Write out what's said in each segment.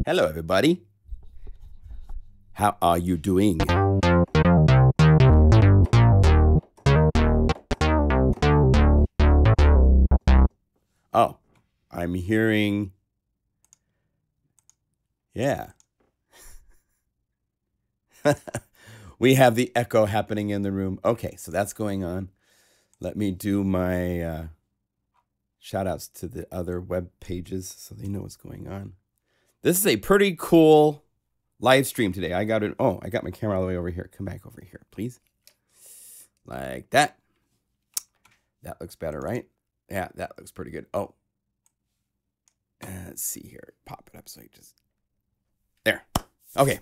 Hello, everybody. How are you doing? Oh, I'm hearing, yeah. We have the echo happening in the room. Okay, so that's going on. Let me do my shout outs to the other web pages so they know what's going on. This is a pretty cool live stream today. I got it. Oh, I got my camera all the way over here. Come back over here, please. Like that. That looks better, right? Yeah, that looks pretty good. Oh, let's see here. Pop it up so you just there. Okay.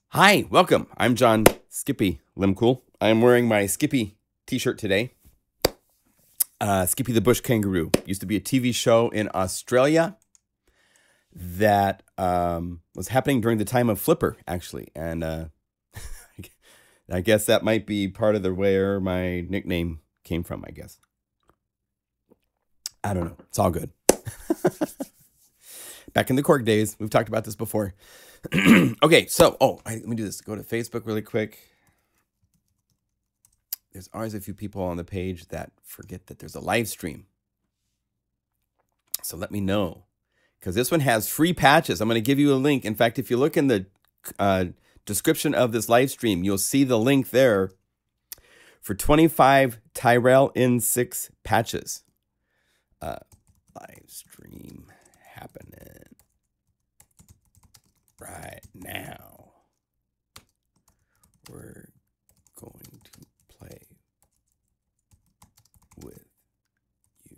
Hi, welcome. I'm John Skippy Limcool. I'm wearing my Skippy t-shirt today. Skippy the Bush Kangaroo used to be a TV show in Australia that was happening during the time of Flipper, actually. And I guess that might be part of the where my nickname came from, I guess. I don't know. It's all good. Back in the Korg days, we've talked about this before. Okay, so, let me do this. Go to Facebook really quick. There's always a few people on the page that forget that there's a live stream. So let me know. Because this one has free patches. I'm going to give you a link. In fact, if you look in the description of this live stream, you'll see the link there for 25 Tyrell N6 patches. Live stream happening right now. We're going to play with you.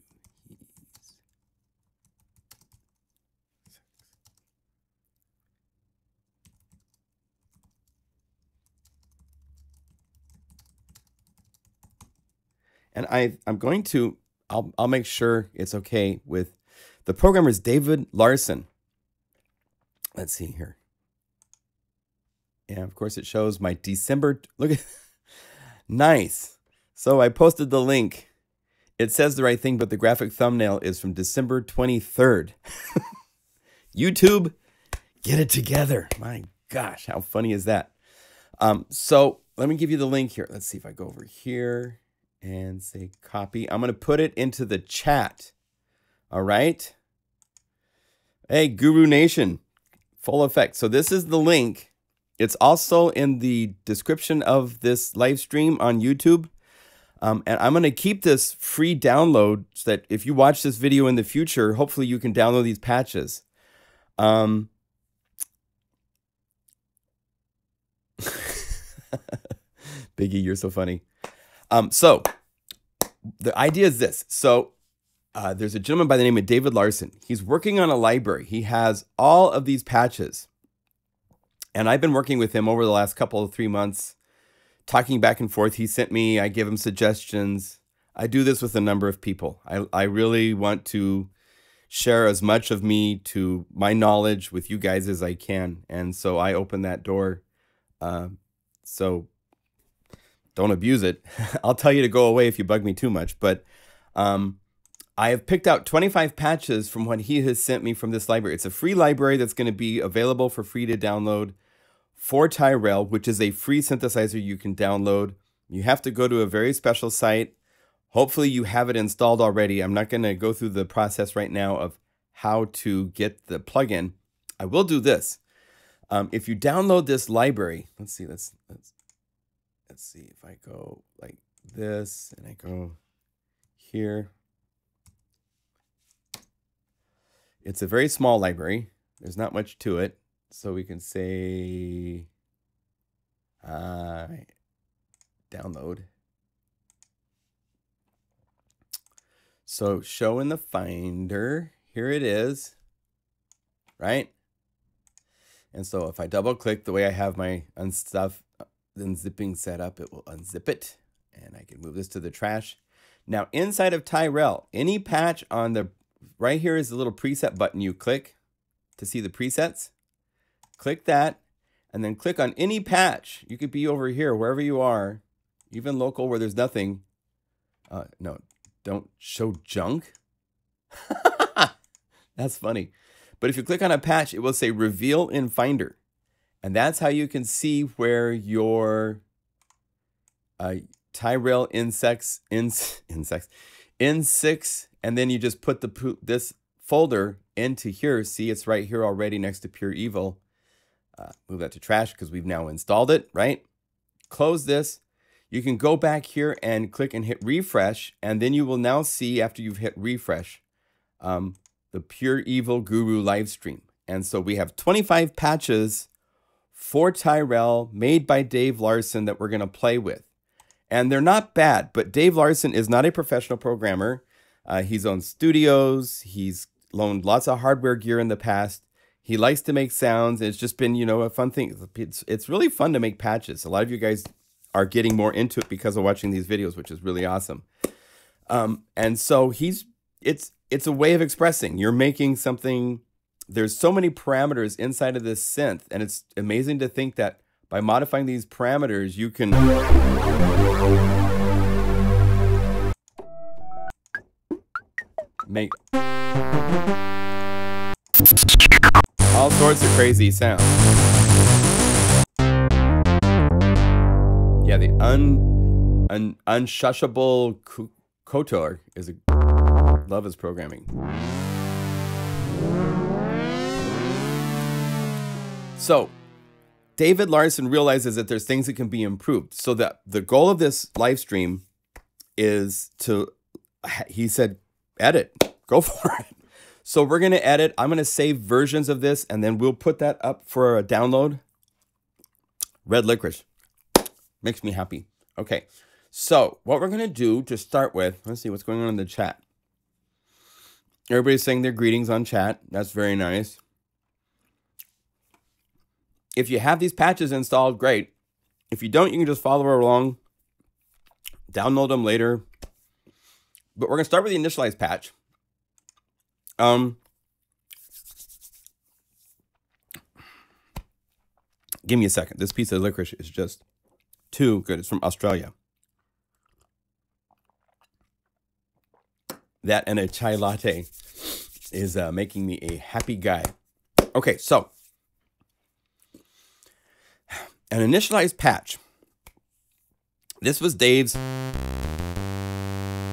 And I'm going to, I'll make sure it's okay with the programmer is Dave Larsen. Let's see here. And of course it shows my December, look at, nice. So I posted the link. It says the right thing, but the graphic thumbnail is from December 23rd. YouTube, get it together. My gosh, how funny is that? So let me give you the link here. Let's see if I go over here and say copy. I'm going to put it into the chat. All right. Hey, Guru Nation, full effect. So this is the link. It's also in the description of this live stream on YouTube. And I'm going to keep this free download so that if you watch this video in the future, hopefully you can download these patches. Biggie, you're so funny. So the idea is this. So there's a gentleman by the name of Dave Larsen. He's working on a library. He has all of these patches. And I've been working with him over the last 3 months, talking back and forth. He sent me, I give him suggestions. I do this with a number of people. I really want to share as much of me to my knowledge with you guys as I can. And so I open that door. So don't abuse it. I'll tell you to go away if you bug me too much. But I have picked out 25 patches from what he has sent me from this library. It's a free library that's going to be available for free to download for Tyrell, which is a free synthesizer you can download. You have to go to a very special site. Hopefully you have it installed already. I'm not going to go through the process right now of how to get the plugin. I will do this. If you download this library, let's see if I go like this and I go here. It's a very small library. There's not much to it. So we can say download. So show in the Finder. Here it is. Right? And so if I double click the way I have my unzipping set up, it will unzip it. And I can move this to the trash. Now inside of Tyrell, any patch on the right here is the little preset button you click to see the presets. Click that and then click on any patch. You could be over here, wherever you are, even local where there's nothing. No, don't show junk. That's funny. But if you click on a patch, it will say reveal in Finder. And that's how you can see where your Tyrell N6, and then you just put this folder into here. See, it's right here already next to Pure Evil. Move that to trash because we've now installed it, right? Close this. You can go back here and click and hit refresh, and then you will now see, after you've hit refresh, the Pure Evil Guru live stream. And so we have 25 patches for Tyrell made by Dave Larsen that we're going to play with. And they're not bad, but Dave Larsen is not a professional programmer. He's owned studios. He's loaned lots of hardware gear in the past. He likes to make sounds. It's just been, you know, a fun thing. It's really fun to make patches. A lot of you guys are getting more into it because of watching these videos, which is really awesome. And so it's a way of expressing. You're making something. There's so many parameters inside of this synth, and it's amazing to think that by modifying these parameters, you can make all sorts of crazy sounds. Yeah, the unshushable Kotor is love his programming. So David Larsen realizes that there's things that can be improved. So that the goal of this live stream is to, he said, edit, go for it. So we're going to edit. I'm going to save versions of this, and then we'll put that up for a download. Red licorice makes me happy. Okay, so what we're going to do to start with, let's see what's going on in the chat. Everybody's saying their greetings on chat. That's very nice. If you have these patches installed, great. If you don't, you can just follow along, download them later. But we're going to start with the initialized patch. Give me a second. This piece of licorice is just too good. It's from Australia. That and a chai latte is making me a happy guy. Okay, so an initialized patch. This was Dave's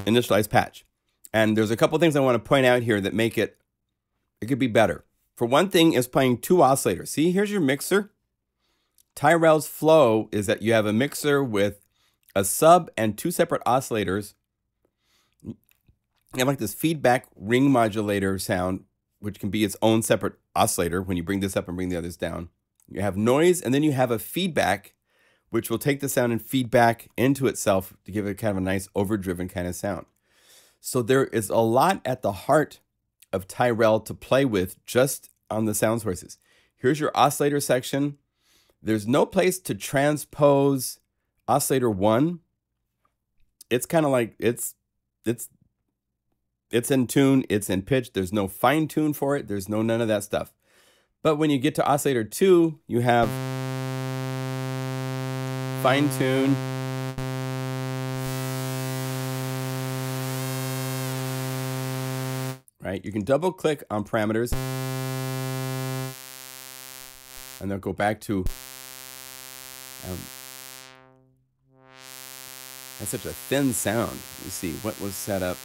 initialized patch. And there's a couple things I want to point out here that make it could be better. For one thing is playing two oscillators. See, here's your mixer. Tyrell's flow is that you have a mixer with a sub and two separate oscillators. You have like this feedback ring modulator sound, which can be its own separate oscillator when you bring this up and bring the others down. You have noise, and then you have a feedback, which will take the sound and feedback into itself to give it kind of a nice overdriven kind of sound. So there is a lot at the heart of Tyrell to play with just on the sound sources. Here's your oscillator section. There's no place to transpose oscillator 1. It's kind of like it's in tune, it's in pitch. There's no fine tune for it. There's none of that stuff. But when you get to oscillator 2, you have fine tune. Right? You can double click on parameters and they'll go back to that's such a thin sound. Let me see what was set up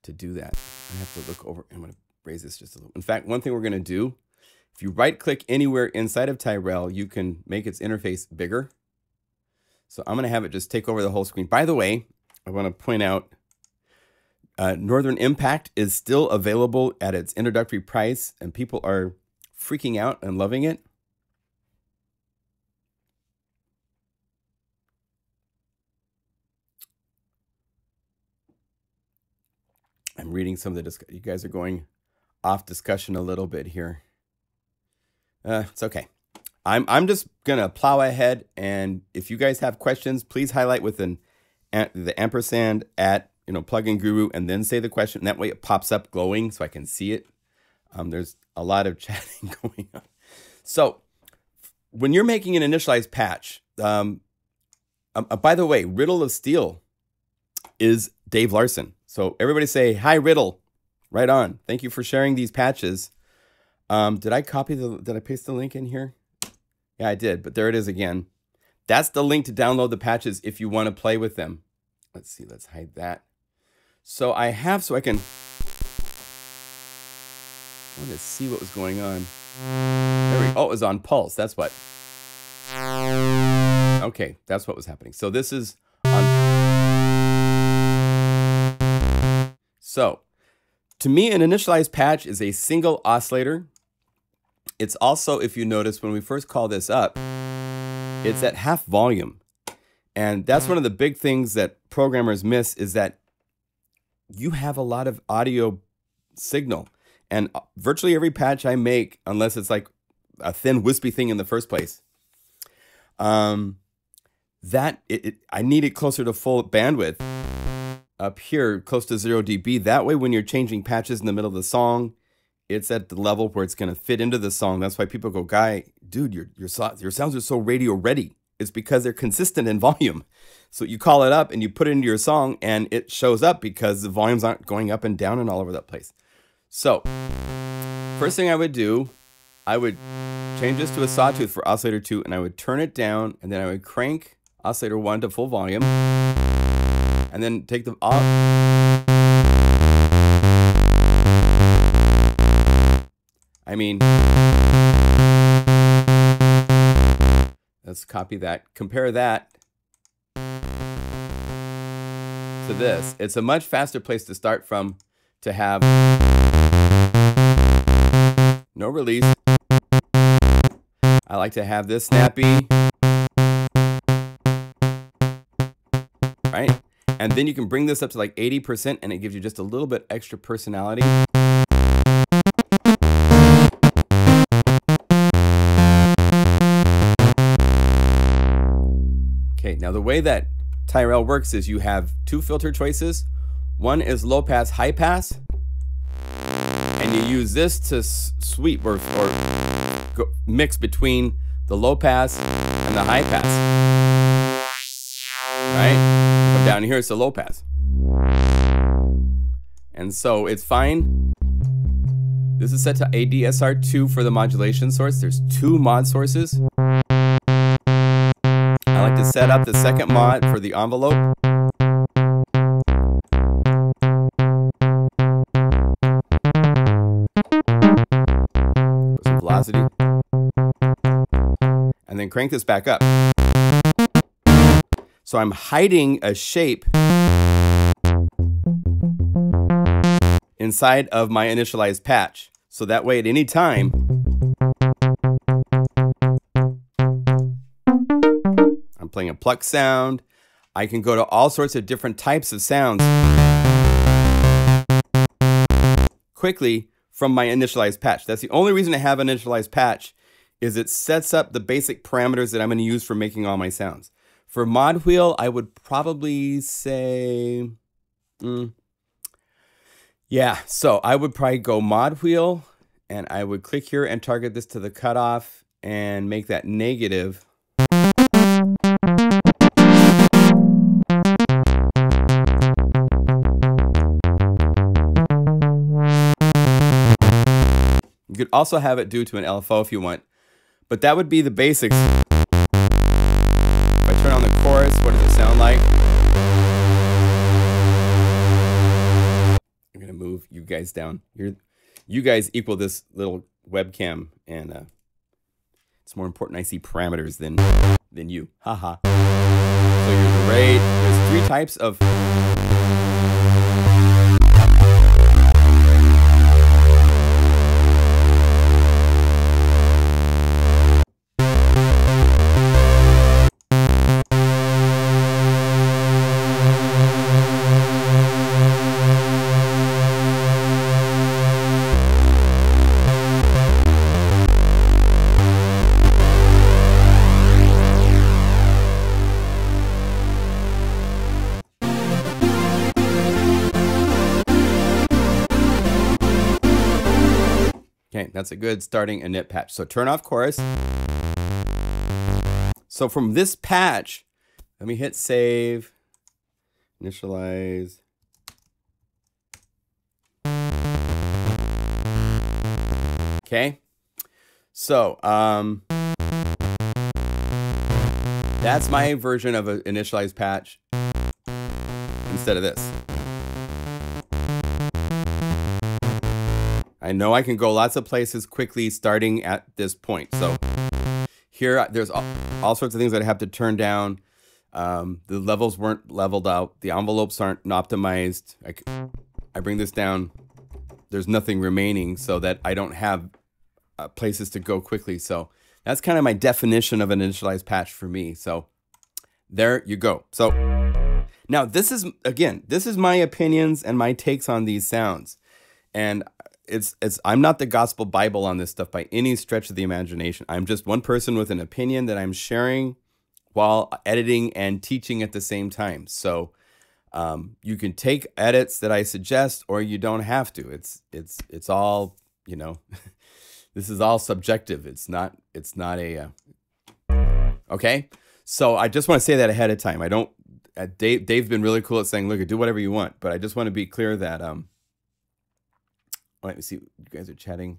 to do that. I have to look over. I'm going to raise this just a little. In fact, one thing we're going to do, if you right click anywhere inside of Tyrell, you can make its interface bigger. So I'm going to have it just take over the whole screen. By the way, I want to point out Northern Impact is still available at its introductory price, and people are freaking out and loving it. I'm reading some of the you guys are going off discussion a little bit here. It's okay. I'm just gonna plow ahead, and if you guys have questions, please highlight with the ampersand at plugin guru, and then say the question. That way it pops up glowing so I can see it. There's a lot of chatting going on. So when you're making an initialized patch, by the way, Riddle of Steel is Dave Larsen. So everybody say, hi, Riddle. Right on. Thank you for sharing these patches. Did I paste the link in here? Yeah, I did, but there it is again. That's the link to download the patches if you want to play with them. Let's see, let's hide that. So I want to see what was going on. Oh, it was on pulse, that's what. Okay, that's what was happening. So this is on. So to me, an initialized patch is a single oscillator. It's also, if you notice, when we first call this up, it's at half volume. And that's one of the big things that programmers miss, is that you have a lot of audio signal. And virtually every patch I make, unless it's like a thin, wispy thing in the first place, I need it closer to full bandwidth up here, close to 0 dB. That way, when you're changing patches in the middle of the song, it's at the level where it's going to fit into the song. That's why people go, Guy, dude, your sounds are so radio ready. It's because they're consistent in volume. So you call it up and you put it into your song and it shows up because the volumes aren't going up and down and all over that place. So first thing I would do, I would change this to a sawtooth for oscillator 2, and I would turn it down, and then I would crank oscillator 1 to full volume, and then take the off. I mean, let's copy that. Compare that to this. It's a much faster place to start from, to have no release. I like to have this snappy, right? And then you can bring this up to like 80%, and it gives you just a little bit extra personality. Okay, now the way that Tyrell works is you have two filter choices. One is low pass, high pass, and you use this to sweep or mix between the low pass and the high pass. Right? Come down here, it's the low pass. And so it's fine. This is set to ADSR2 for the modulation source. There's two mod sources. I like to set up the second mod for the envelope. Some velocity. And then crank this back up. So I'm hiding a shape inside of my initialized patch. So that way at any time, I'm playing a Plucks sound. I can go to all sorts of different types of sounds quickly from my initialized patch. That's the only reason I have an initialized patch, is it sets up the basic parameters that I'm going to use for making all my sounds. For mod wheel, I would probably say, yeah, so I would probably go mod wheel, and I would click here and target this to the cutoff and make that negative. You could also have it due to an LFO if you want, but that would be the basics. If I turn on the chorus, what does it sound like? I'm gonna move you guys down. You guys equal this little webcam, and it's more important I see parameters than you. Haha. So here's the rate. There's three types of. Okay, that's a good starting init patch. So turn off chorus. So from this patch, let me hit save, initialize. Okay. So, that's my version of an initialized patch instead of this. I know I can go lots of places quickly starting at this point. So here, there's all sorts of things that I have to turn down. The levels weren't leveled out. The envelopes aren't optimized. I bring this down. There's nothing remaining so that I don't have places to go quickly. So that's kind of my definition of an initialized patch for me. So there you go. So now this is my opinions and my takes on these sounds. And I'm not the gospel Bible on this stuff by any stretch of the imagination. I'm just one person with an opinion that I'm sharing while editing and teaching at the same time. So you can take edits that I suggest, or you don't have to. It's all, you know, this is all subjective. It's not a, okay. So I just want to say that ahead of time. I don't, Dave's been really cool at saying, look, do whatever you want, but I just want to be clear that, let me see, you guys are chatting.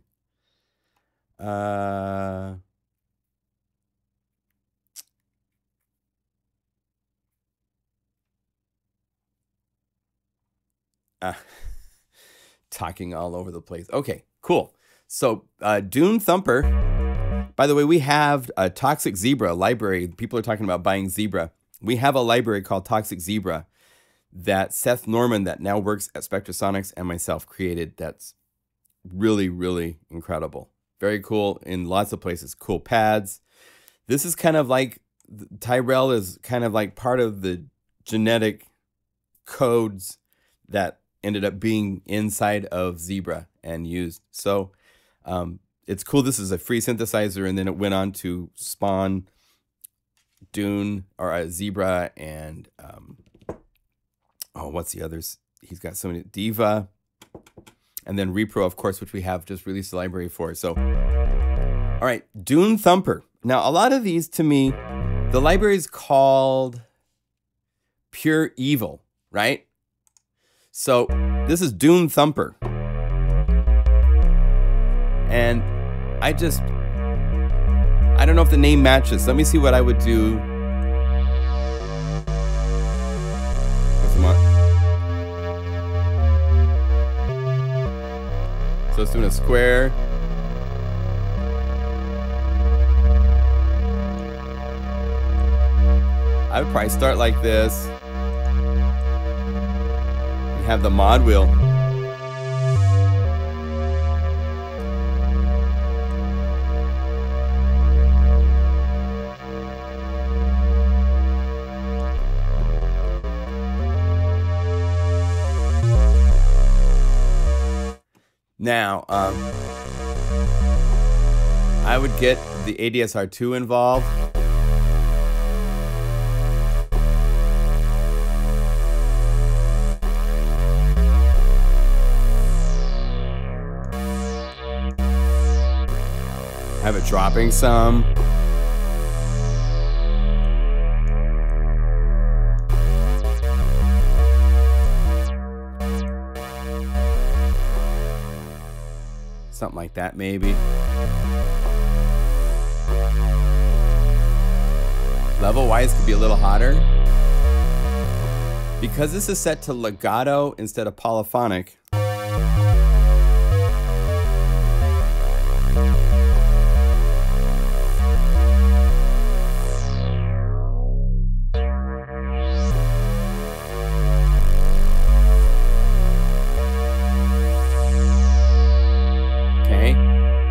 Talking all over the place. Okay, cool. So Dune Thumper, by the way, we have a Toxic Zebra library. People are talking about buying Zebra. We have a library called Toxic Zebra that Seth Norman, that now works at Spectrasonics, and myself created. That's really, really incredible. Very cool in lots of places. Cool pads. This is kind of like, Tyrell is kind of like part of the genetic codes that ended up being inside of Zebra and used. So it's cool. This is a free synthesizer, and then it went on to spawn Dune, or Zebra, and what's the others? He's got so many. Diva, and then Repro, of course, which we have just released the library for. So, all right, Dune Thumper. Now, a lot of these, to me, the library is called Pure Evil, right? So this is Dune Thumper. And I don't know if the name matches. Let me see what I would do. So it's doing a square. I would probably start like this. And have the mod wheel. Now, I would get the ADSR2 involved. Have it dropping some. Something like that, maybe. Level-wise could be a little hotter. Because this is set to legato instead of polyphonic.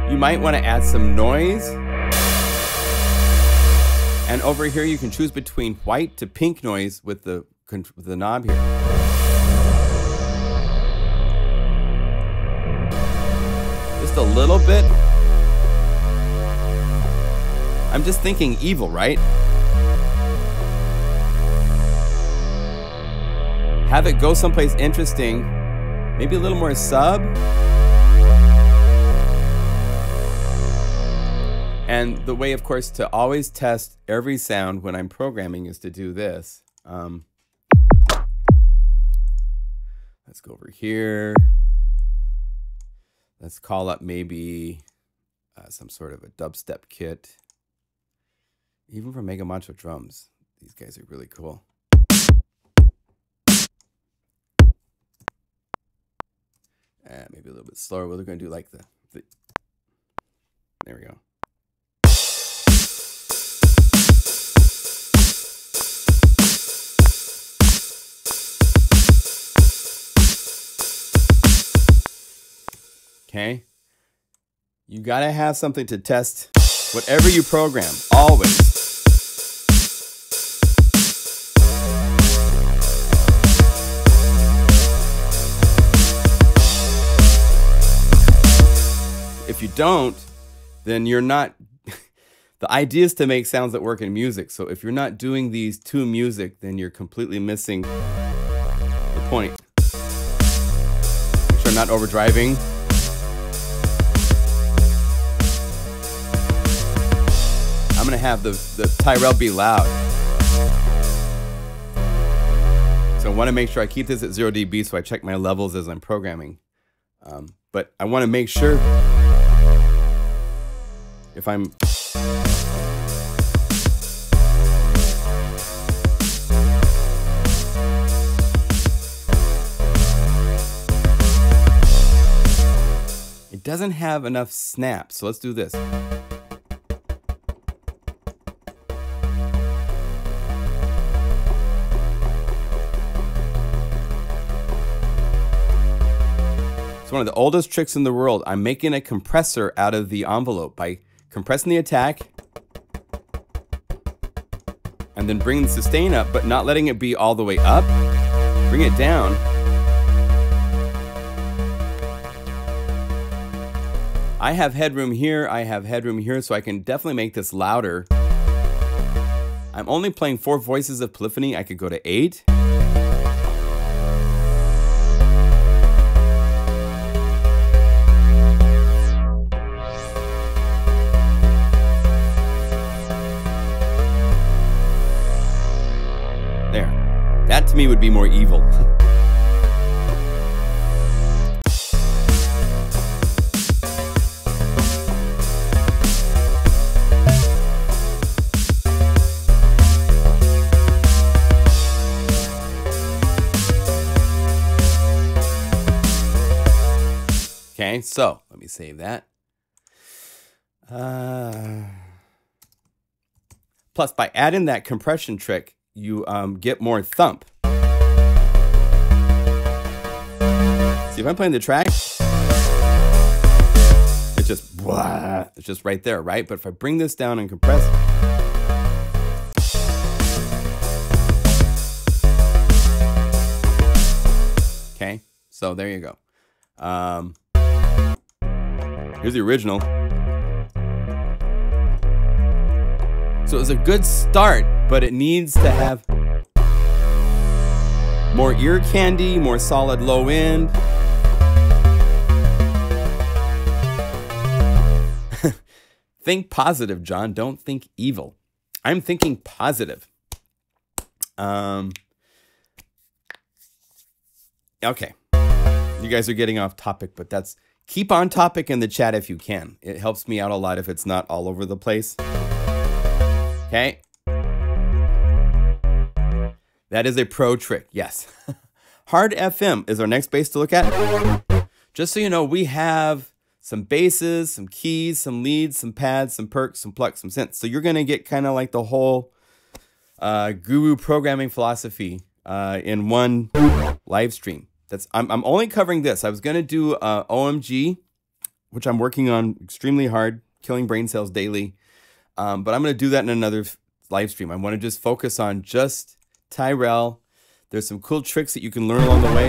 You might want to add some noise. And over here you can choose between white to pink noise with the knob here. Just a little bit. I'm just thinking evil, right? Have it go someplace interesting. Maybe a little more sub. And the way, of course, to always test every sound when I'm programming is to do this. Let's go over here. Let's call up maybe some sort of a dubstep kit. Even for Mega Macho drums, these guys are really cool. Maybe a little bit slower. We're going to do like the there we go. Okay. You got to have something to test whatever you program, always. If you don't, then you're not, the idea is to make sounds that work in music. So if you're not doing these to music, then you're completely missing the point. Make sure I'm not overdriving. I'm gonna have the Tyrell be loud. So I wanna make sure I keep this at 0 dB so I check my levels as I'm programming. But I wanna make sure if I'm it doesn't have enough snap, so let's do this. It's one of the oldest tricks in the world. I'm making a compressor out of the envelope by compressing the attack and then bringing the sustain up, but not letting it be all the way up. Bring it down. I have headroom here, I have headroom here, so I can definitely make this louder. I'm only playing 4 voices of polyphony. I could go to 8. That to me would be more evil. Okay, so let me save that. Plus, by adding that compression trick, you get more thump. See, if I'm playing the track, it's just blah, it's just right there, right? But if I bring this down and compress, okay, so there you go. Here's the original. So it's a good start, but it needs to have more ear candy, more solid low end. Think positive, John. Don't think evil. I'm thinking positive. Okay. You guys are getting off topic, but keep on topic in the chat if you can. It helps me out a lot if it's not all over the place. Okay. That is a pro trick, yes. Hard FM is our next bass to look at. Just so you know, we have some basses, some keys, some leads, some pads, some perks, some plucks, some synths. So you're going to get kind of like the whole guru programming philosophy in one live stream. I'm only covering this. I was going to do OMG, which I'm working on extremely hard, killing brain cells daily. But I'm going to do that in another live stream. I want to just focus on just Tyrell. There's some cool tricks that you can learn along the way.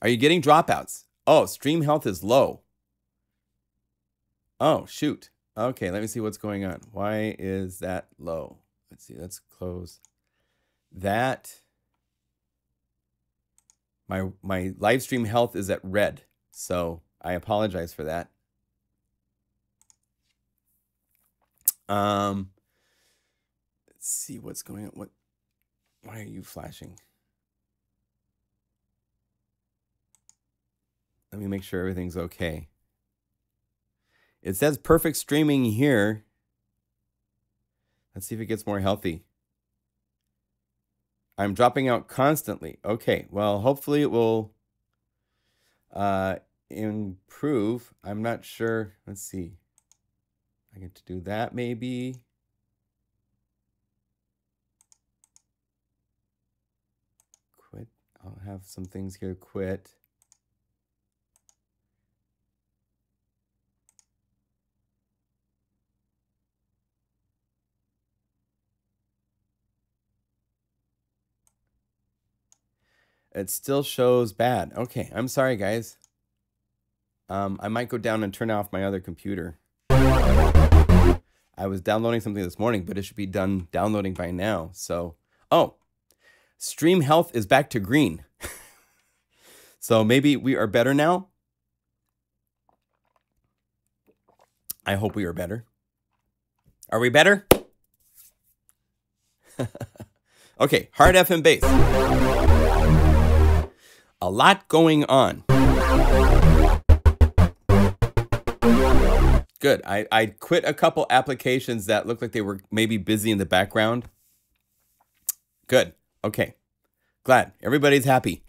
Are you getting dropouts? Oh, stream health is low. Oh, shoot. Okay, let me see what's going on. Why is that low? Let's see. Let's close that. My live stream health is at red, so I apologize for that. Let's see what's going on. Why are you flashing? Let me make sure everything's okay. It says perfect streaming here. Let's see if it gets more healthy. I'm dropping out constantly. Okay, well, hopefully it will improve. I'm not sure. Let's see. I get to do that maybe. Quit. I'll have some things here. Quit. It still shows bad. Okay, I'm sorry, guys. I might go down and turn off my other computer. I was downloading something this morning, but it should be done downloading by now. So, oh, stream health is back to green. So maybe we are better now. I hope we are better. Are we better? Okay, hard FM bass. A lot going on. Good. I quit a couple applications that looked like they were maybe busy in the background. Good. Okay. Glad. Everybody's happy.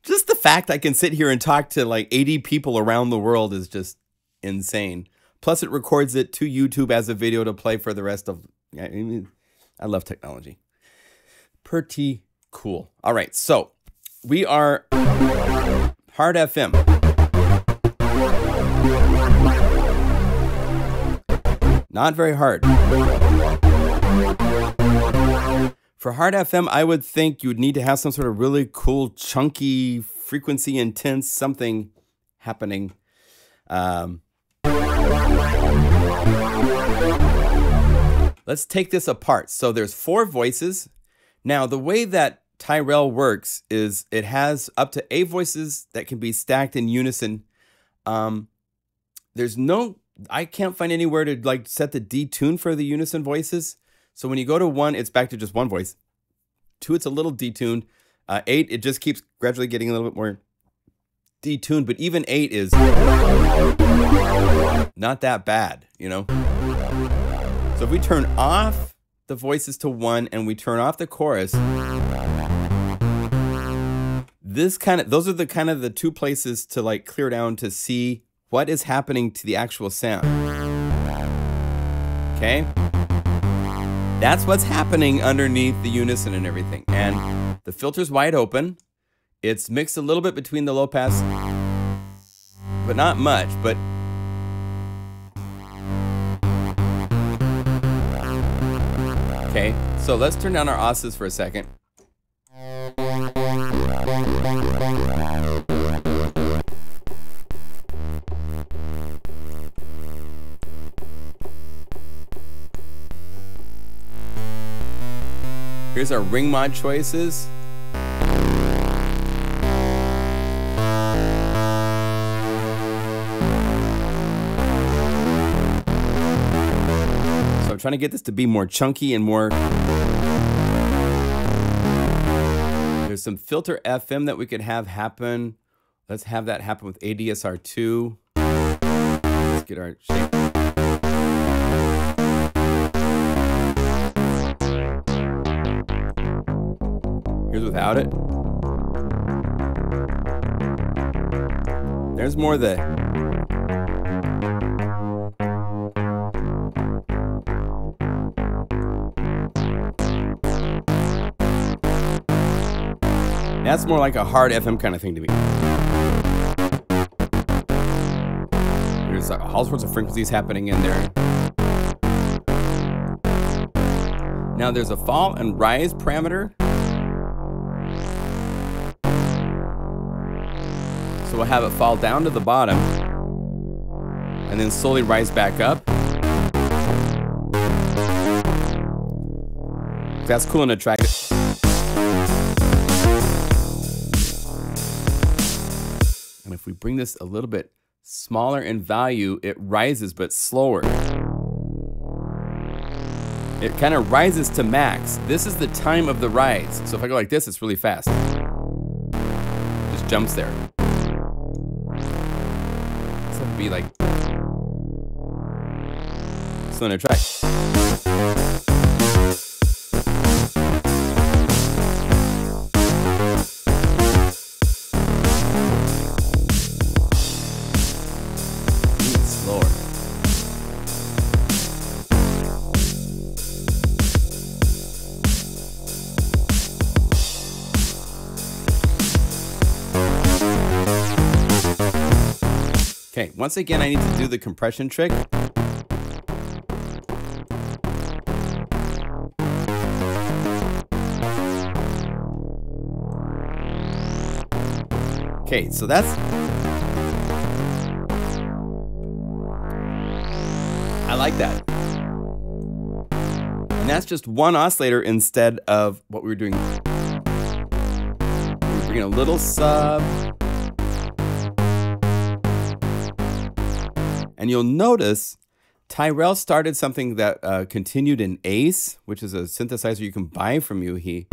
Just the fact I can sit here and talk to like 80 people around the world is just insane. Plus it records it to YouTube as a video to play for the rest of... I love technology. Pretty cool. All right, so we are hard FM. Not very hard. For hard FM, I would think you would need to have some sort of really cool, chunky, frequency intense something happening. Let's take this apart. So there's 4 voices. Now, the way that Tyrell works is it has up to 8 voices that can be stacked in unison. There's no, I can't find anywhere to like set the detune for the unison voices. So when you go to 1, it's back to just 1 voice. 2, it's a little detuned. 8, it just keeps gradually getting a little bit more detuned. But even 8 is not that bad, you know? So if we turn off the voices to 1 and we turn off the chorus, those are the kind of the 2 places to like clear down to see what is happening to the actual sound. Okay? That's what's happening underneath the unison and everything. And the filter's wide open. It's mixed a little bit between the low pass, but not much, but okay, so let's turn down our osses for a second. Here's our ring mod choices. So I'm trying to get this to be more chunky and more... There's some filter FM that we could have happen. Let's have that happen with ADSR2. Let's get our shape. Here's without it. There's more of the... That's more like a hard FM kind of thing to me. There's all sorts of frequencies happening in there. Now there's a fall and rise parameter. So we'll have it fall down to the bottom and then slowly rise back up. That's cool and attractive. And if we bring this a little bit smaller in value, it rises but slower. It kind of rises to max. This is the time of the rise. So if I go like this, it's really fast. Just jumps there. So it'd be like. So I'm gonna try. Slower. Okay, once again, I need to do the compression trick. Okay, so that's... I like that. And that's just one oscillator instead of what we were doing. We're bringing a little sub. And you'll notice Tyrell started something that continued in Ace, which is a synthesizer you can buy from Yuhi.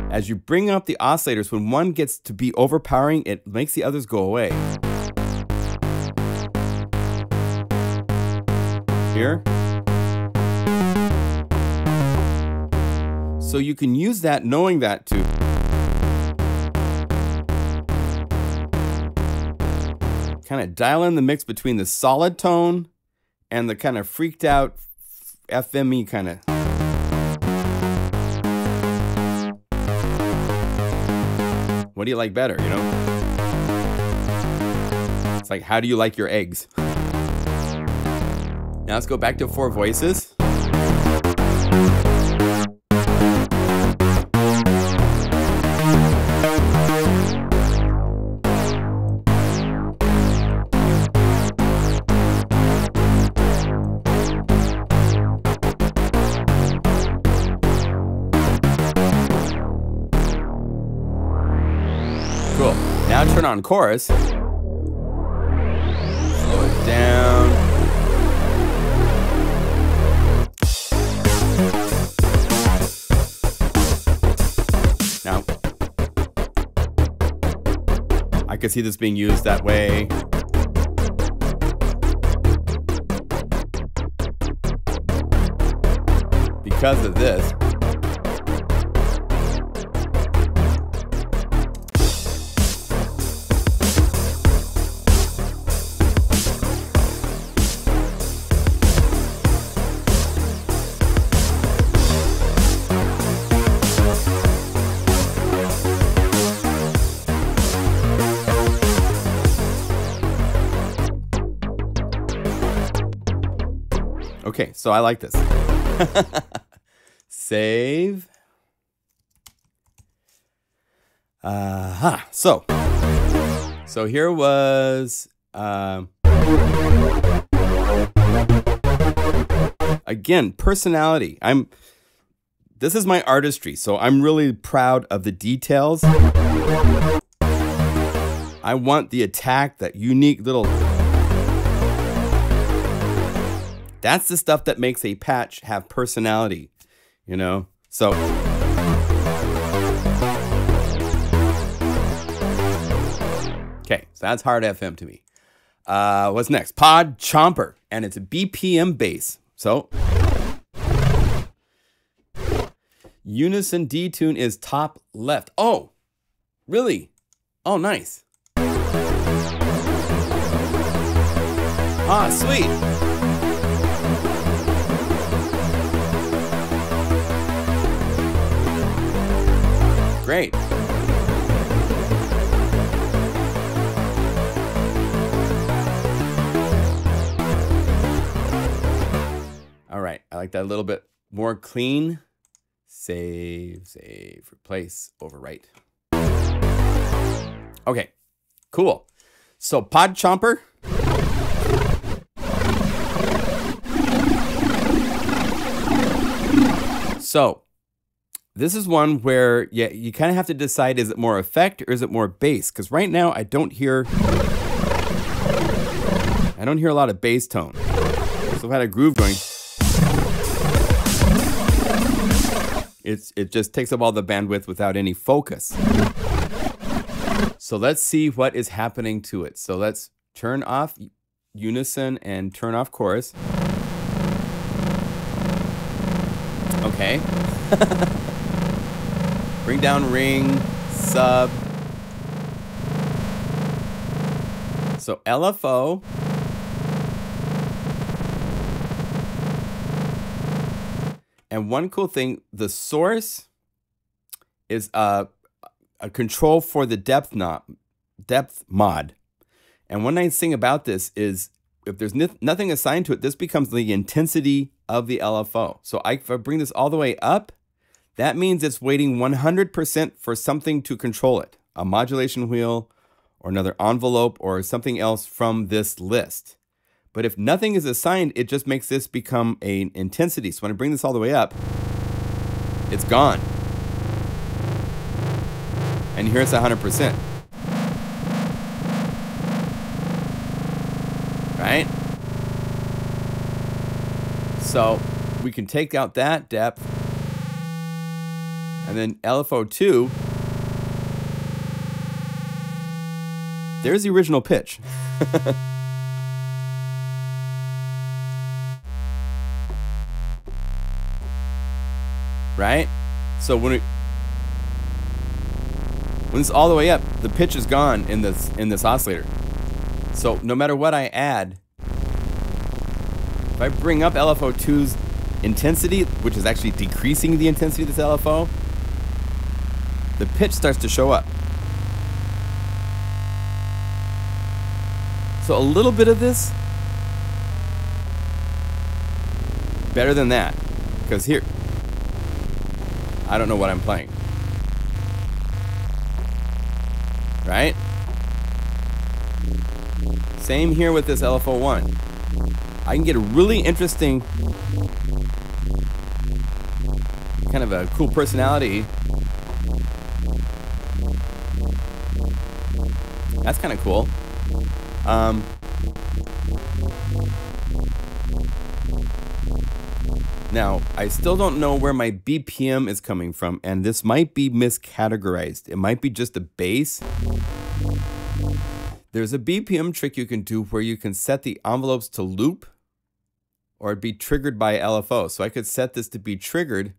As you bring up the oscillators, when one gets to be overpowering, it makes the others go away. Here. So you can use that, knowing that to kind of dial in the mix between the solid tone and the kind of freaked out FME kind of. What do you like better, you know? It's like, how do you like your eggs? Now let's go back to 4 voices. Cool. Now turn on chorus. Slow it down. Now, I could see this being used that way. Because of this. Okay, so I like this. Save. So here was again, personality. This is my artistry, so I'm really proud of the details. I want the attack, that unique little. That's the stuff that makes a patch have personality, you know? So. Okay, so that's hard FM to me. What's next? Pod Chomper, and it's a BPM bass. So. Unison D-tune is top left. Oh, really? Oh, nice. Ah, sweet. Great. All right, I like that a little bit more clean. Save, save, replace, overwrite. Okay, cool. So Pod Chomper. So this is one where you kind of have to decide, is it more effect or is it more bass? Because right now I don't hear a lot of bass tone. So I've had a groove going. It just takes up all the bandwidth without any focus. So let's see what is happening to it. So let's turn off unison and turn off chorus. Okay. Bring down ring, sub. So LFO. And one cool thing, the source is a control for the depth mod. And one nice thing about this is if there's nothing assigned to it, this becomes the intensity of the LFO. So if I bring this all the way up, that means it's waiting 100% for something to control it. A modulation wheel or another envelope or something else from this list. But if nothing is assigned, it just makes this become an intensity. So when I bring this all the way up, it's gone. And here it's 100%. Right? So we can take out that depth. And then LFO2. There's the original pitch. Right? So when it's all the way up, the pitch is gone in this oscillator. So no matter what I add, if I bring up LFO2's intensity, which is actually decreasing the intensity of this LFO, the pitch starts to show up. So a little bit of this, better than that, because here, I don't know what I'm playing. Right? Same here with this LFO1. I can get a really interesting, kind of a cool personality. That's kind of cool. Now, I still don't know where my BPM is coming from, and this might be miscategorized. It might be just a bass. There's a BPM trick you can do where you can set the envelopes to loop or it'd be triggered by LFO. So I could set this to be triggered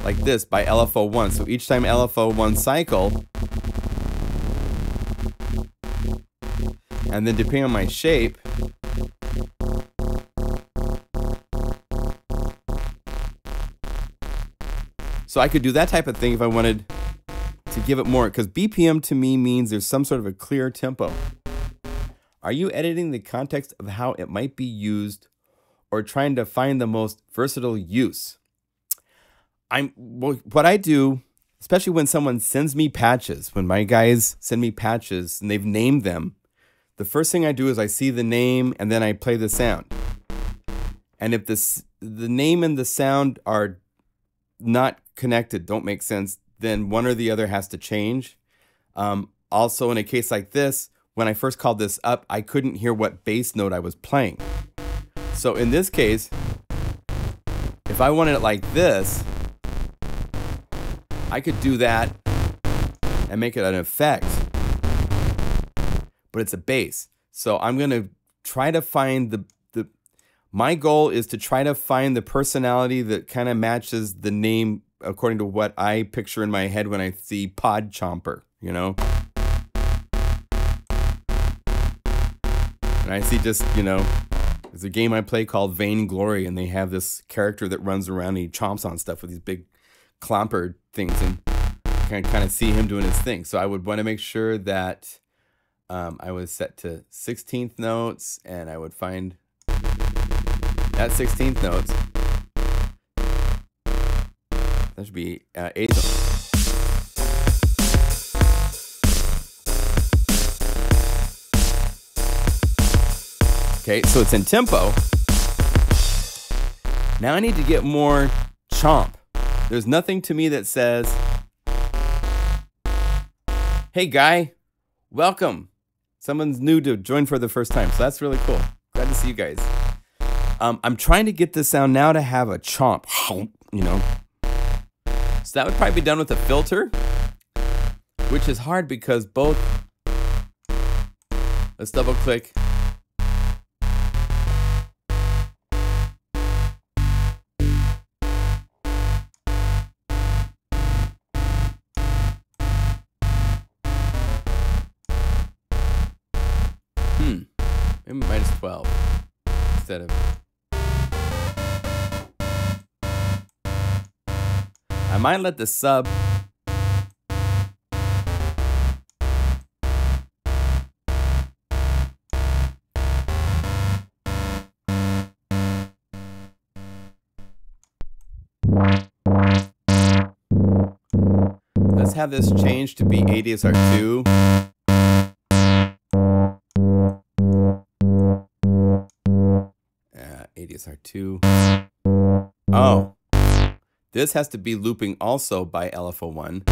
like this by LFO1. So each time LFO1 cycle, and then depending on my shape, so I could do that type of thing if I wanted to give it more, because BPM to me means there's some sort of a clear tempo. Are you editing the context of how it might be used or trying to find the most versatile use? What I do, especially when someone sends me patches, when my guys send me patches and they've named them, the first thing I do is I see the name and then I play the sound. And if the name and the sound are not connected, don't make sense, then one or the other has to change. Also, in a case like this, when I first called this up, I couldn't hear what bass note I was playing. So in this case, if I wanted it like this, I could do that and make it an effect, but it's a bass. So I'm going to try to find my goal is to try to find the personality that kind of matches the name according to what I picture in my head when I see Pod Chomper, you know? And I see just, you know, there's a game I play called Vainglory, and they have this character that runs around and he chomps on stuff with these big clomper things, and I kind of see him doing his thing. So I would want to make sure that I was set to 16th notes, and I would find that 16th notes. That should be 8th notes. Okay, so it's in tempo. Now I need to get more chomp. There's nothing to me that says, hey guy, welcome. Someone's new to join for the first time, so that's really cool. Glad to see you guys. I'm trying to get this sound now to have a chomp, you know. So that would probably be done with a filter. which is hard because both, let's double click. Maybe minus 12 instead of. I might let the sub. Let's have this change to be ADSR2. ADSR2. Oh, this has to be looping also by LFO1.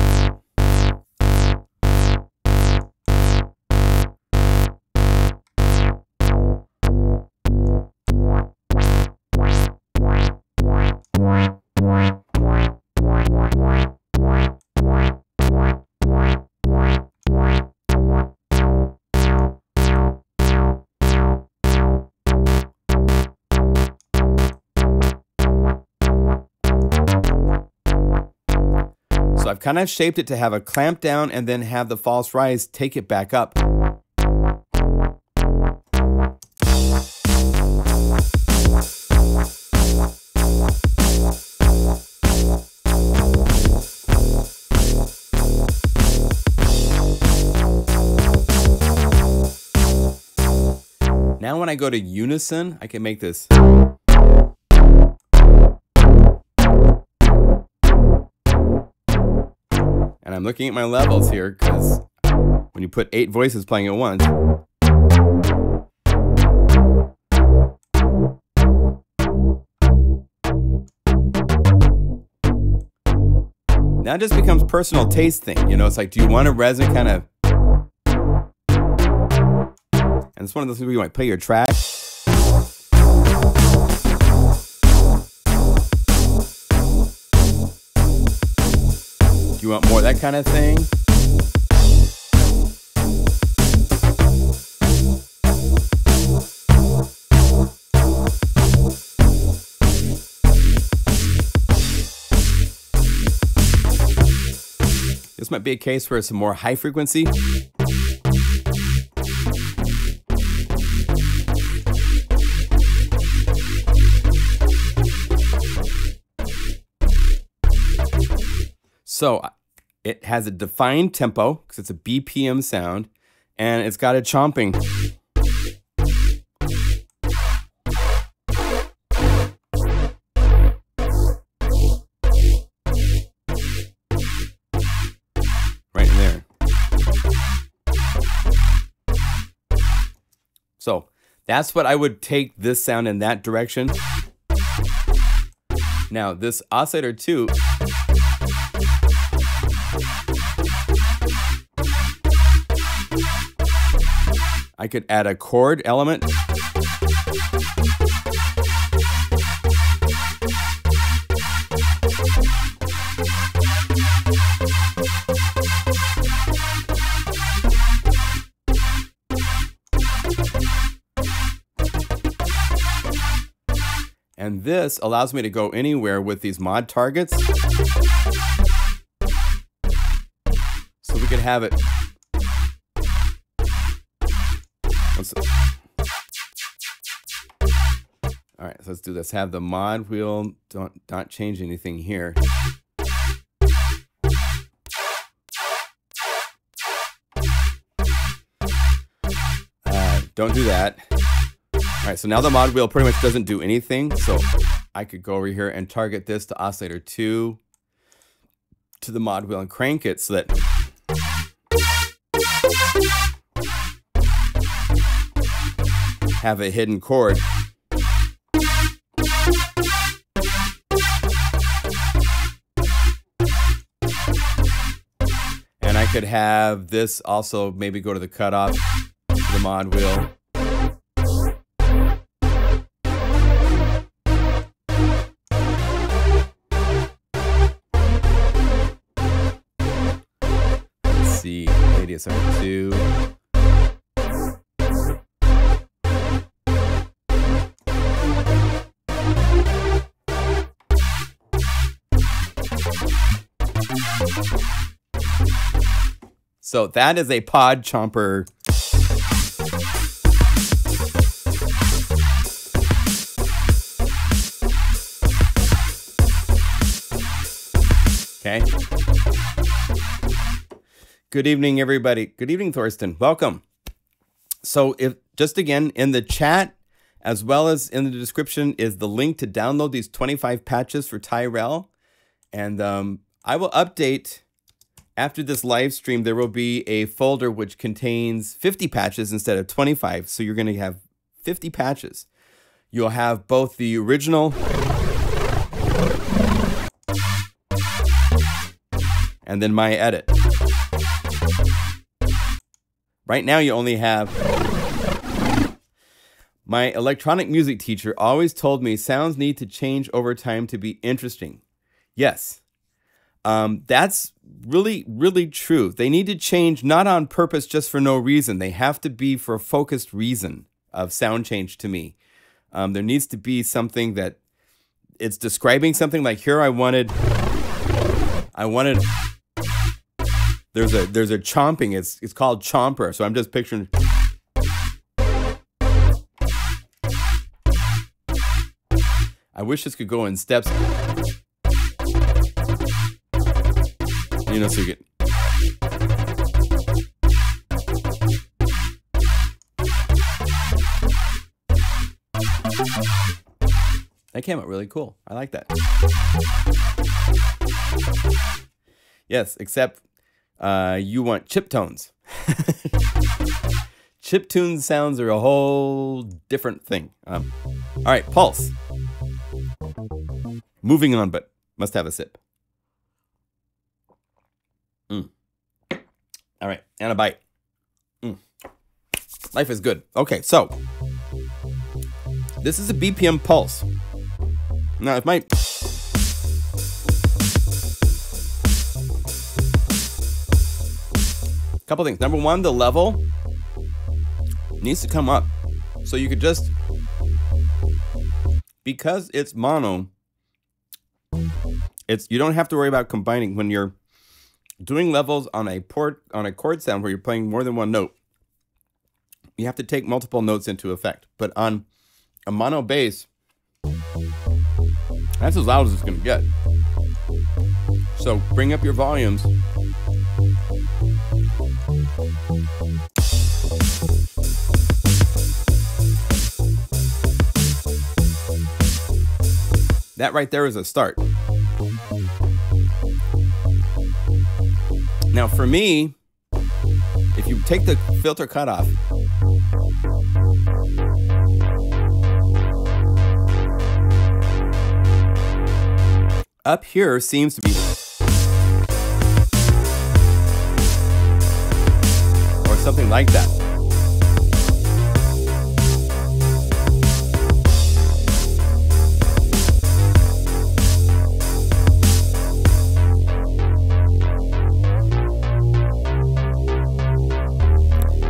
So I've kind of shaped it to have a clamp down and then have the false rise take it back up. Now when I go to unison, I can make this. And I'm looking at my levels here because when you put 8 voices playing at once. Now it just becomes personal taste thing. You know, it's like, do you want a resonant kind of. And it's one of those things where you might play your track. You want more of that kind of thing? This might be a case where it's a more high frequency. So it has a defined tempo because it's a BPM sound, and it's got a chomping. Right in there. So that's what I would take this sound in that direction. Now this oscillator 2. I could add a chord element. And this allows me to go anywhere with these mod targets. So we could have it. All right, so let's do this. Have the mod wheel, don't change anything here. Don't do that. All right, so now the mod wheel pretty much doesn't do anything. So I could go over here and target this to oscillator 2 to the mod wheel and crank it so that have a hidden chord. And I could have this also maybe go to the cutoff to the mod wheel. Let's see. Okay, so I have to... So that is a pod chomper. Okay. Good evening, everybody. Good evening, Thorsten. Welcome. So if just again in the chat, as well as in the description, is the link to download these 25 patches for Tyrell. And I will update after this live stream. There will be a folder which contains 50 patches instead of 25. So you're going to have 50 patches. You'll have both the original and then my edit. Right now you only have... My electronic music teacher always told me sounds need to change over time to be interesting. Yes, that's really, really true. They need to change not on purpose, just for no reason. They have to be for a focused reason of sound change to me. There needs to be something that it's describing something. Like here I wanted there's a chomping. It's called chomper. So I'm just picturing. I wish this could go in steps. You know, so you get. That came out really cool. I like that. Yes, except you want chip tones. Chip tune sounds are a whole different thing. All right, pulse. Moving on, but must have a sip. All right, and a bite. Life is good. Okay, so this is a BPM pulse. Now, if my couple things. Number one, the level needs to come up. So you could just, because it's mono, you don't have to worry about combining when you're doing levels on a chord sound where you're playing more than one note. You have to take multiple notes into effect. But on a mono bass, that's as loud as it's going to get. So bring up your volumes. That right there is a start. Now for me, if you take the filter cutoff, up here seems to be, or something like that.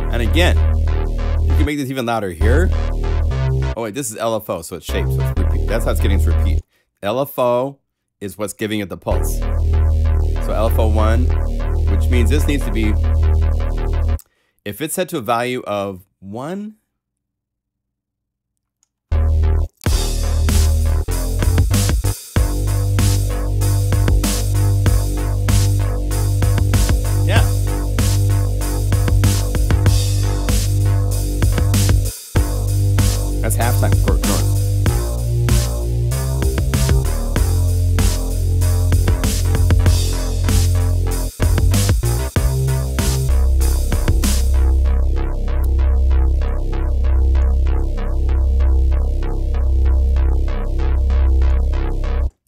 And again, you can make this even louder here. Oh wait, this is LFO, so it's shaped, so it's repeat. That's how it's getting its repeat. LFO is what's giving it the pulse. So LFO1, which means this needs to be, if it's set to a value of 1, yeah. That's halftime chord north.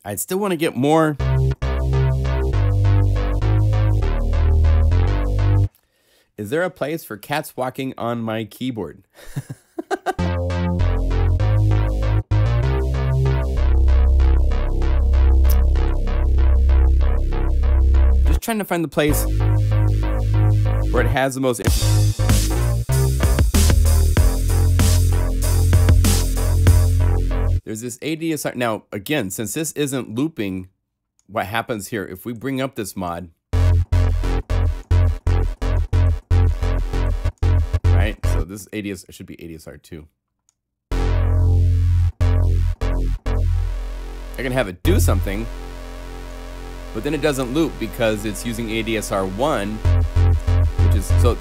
I'd still want to get more. Is there a place for cats walking on my keyboard? Just trying to find the place. where it has the most. There's this ADSR. Now, again, since this isn't looping, what happens here, if we bring up this mod, right? So this ADS, it should be ADSR 2. I can have it do something, but then it doesn't loop because it's using ADSR 1, which is so.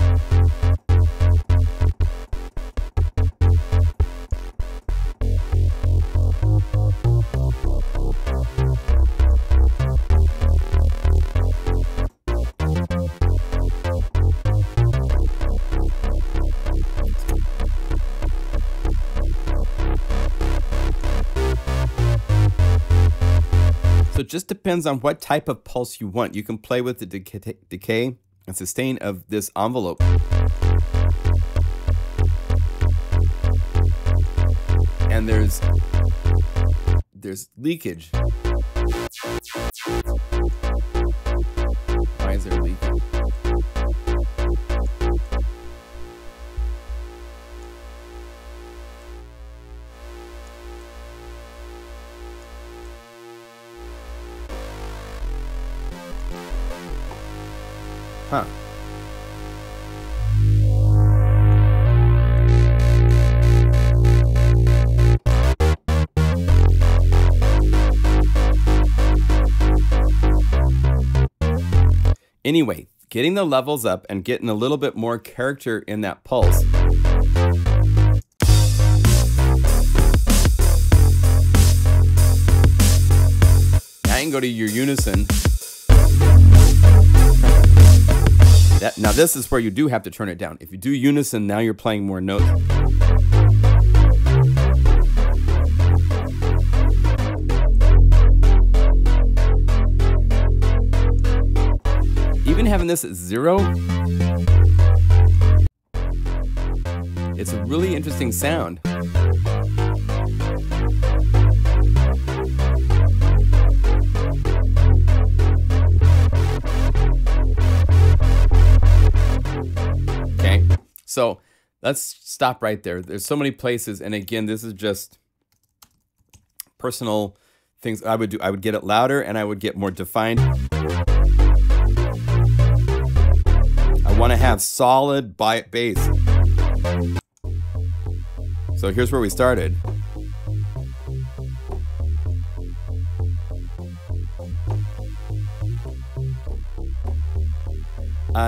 So it just depends on what type of pulse you want. You can play with the decay and sustain of this envelope. And there's leakage. Why is there leakage? Huh. Anyway, getting the levels up and getting a little bit more character in that pulse. Now you can go to your unison. Now this is where you do have to turn it down. If you do unison, now you're playing more notes. Even having this at 0, it's a really interesting sound. So let's stop right there. There's so many places, and again, this is just personal things I would do. I would get it louder, and I would get more defined. I want to have solid bass. So here's where we started.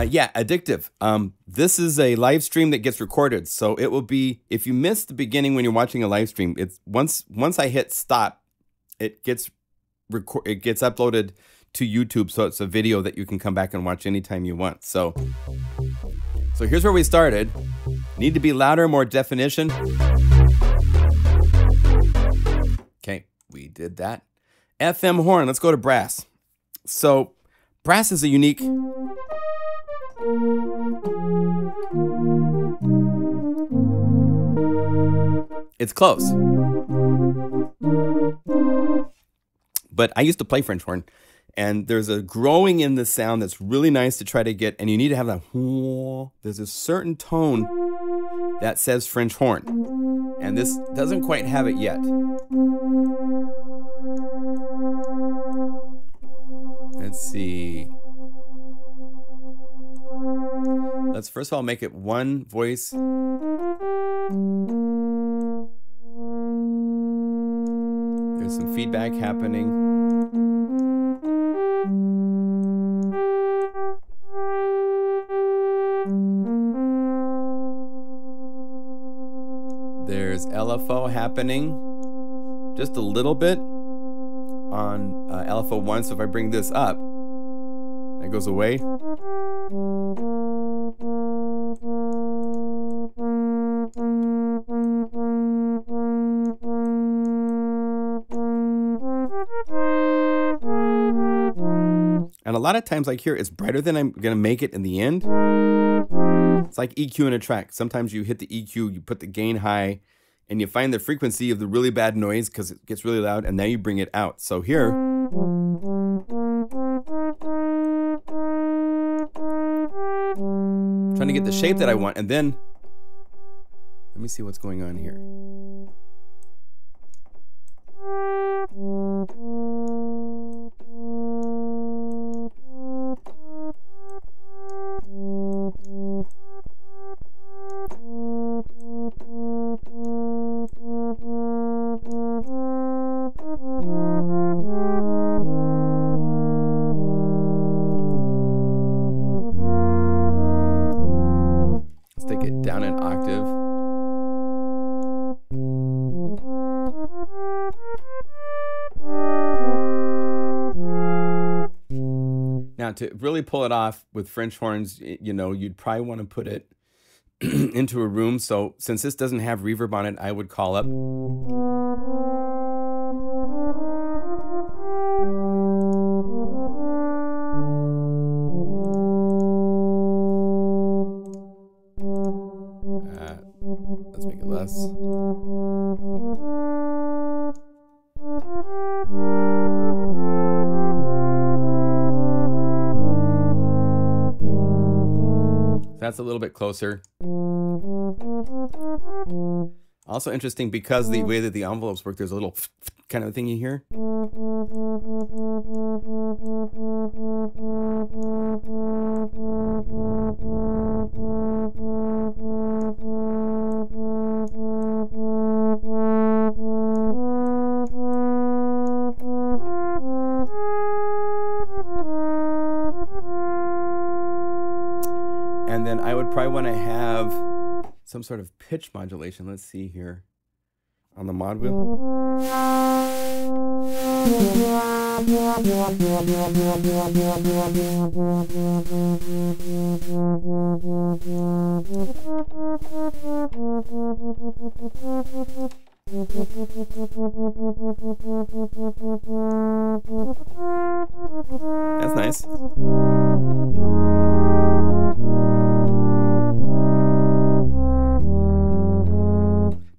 Yeah, addictive. This is a live stream that gets recorded, so it will be, if you missed the beginning when you're watching a live stream, it's once I hit stop, it gets uploaded to YouTube, so it's a video that you can come back and watch anytime you want. So here's where we started. Need to be louder, more definition. Okay, we did that. FM horn. Let's go to brass. So brass is a unique. It's close. But I used to play French horn, and there's a growing in the sound that's really nice to try to get, and you need to have that. There's a certain tone that says French horn, and this doesn't quite have it yet. Let's see. Let's first of all make it one voice. There's some feedback happening. There's LFO happening just a little bit on LFO 1. So if I bring this up, that goes away. And a lot of times like here, it's brighter than I'm going to make it in the end. It's like EQ in a track. Sometimes you hit the EQ, you put the gain high, and you find the frequency of the really bad noise because it gets really loud, and now you bring it out. So here, trying to get the shape that I want, and then let me see what's going on here. Let's take it down an octave. Now, to really pull it off with French horns, you know, you'd probably want to put it into a room. So since this doesn't have reverb on it, I would call up. Let's make it less. That's a little bit closer. Also interesting because the way that the envelopes work, there's a little kind of thing you hear. And then I would probably want to have some sort of pitch modulation. Let's see here on the mod wheel. That's nice.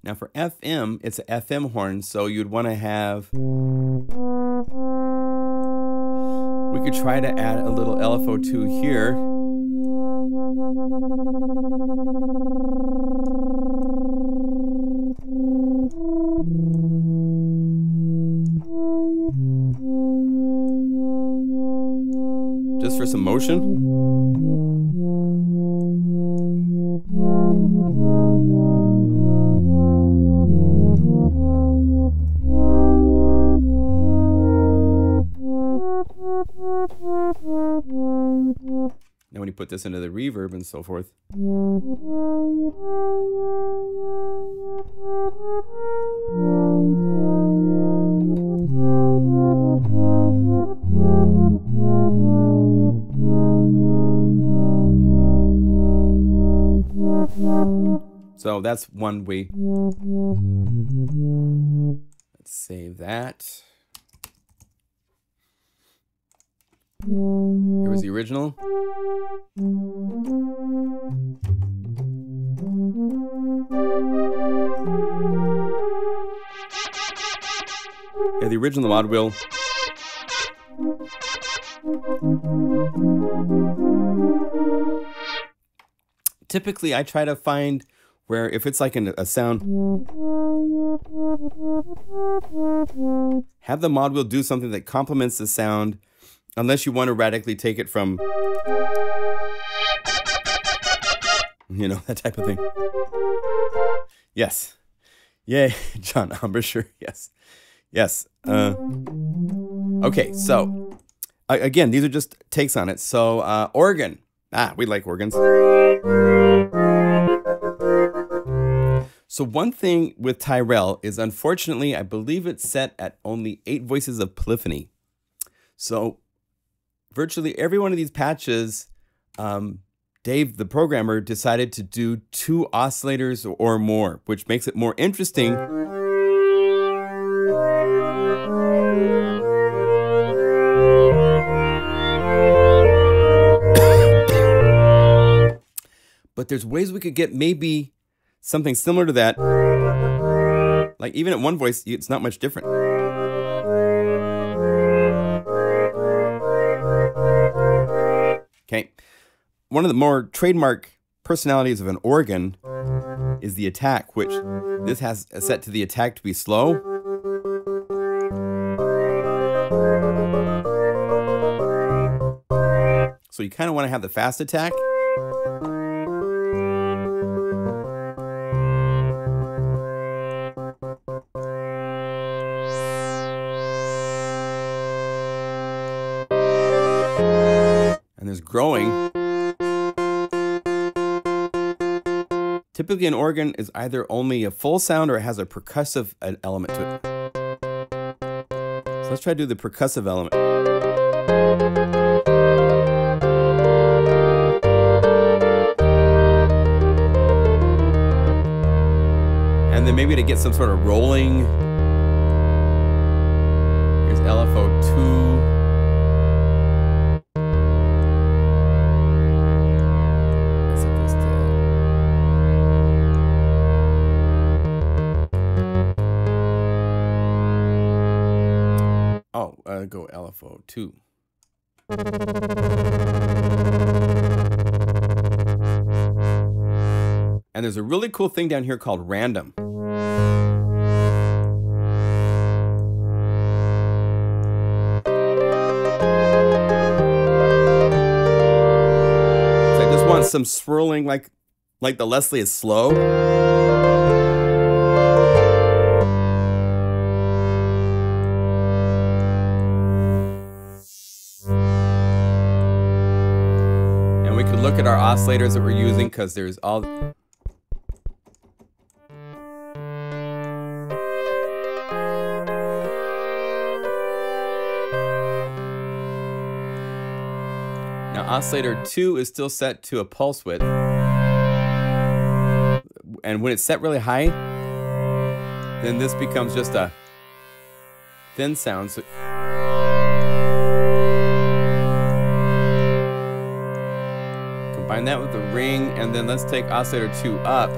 Now for FM, it's an FM horn, so you'd want to have, we could try to add a little LFO2 here. Just for some motion. Now when you put this into the reverb and so forth. So that's one way. Let's save that. Here was the original. Yeah, the original mod wheel. Typically, I try to find where if it's like a sound, have the mod wheel do something that complements the sound, unless you want to radically take it from, you know, that type of thing. Yes. Yay, John Sure. Yes. Yes. Okay, so again, these are just takes on it. So organ. We like organs. So one thing with Tyrell is, unfortunately, I believe it's set at only 8 voices of polyphony. So virtually every one of these patches, Dave, the programmer, decided to do 2 oscillators or more, which makes it more interesting. But there's ways we could get maybe something similar to that. Like even at one voice, it's not much different. Okay. One of the more trademark personalities of an organ is the attack, which this has set to the attack to be slow. So you kind of want to have the fast attack. And there's growing. Typically an organ is either only a full sound or it has a percussive element to it. So let's try to do the percussive element. And then maybe to get some sort of rolling. Here's LFO2. Go LFO2. And there's a really cool thing down here called random. So I just want some swirling, like the Leslie is slow. Look at our oscillators that we're using, because there's all. Now oscillator 2 is still set to a pulse width. And when it's set really high, then this becomes just a thin sound. So combine that with the ring, and then let's take oscillator 2 up. A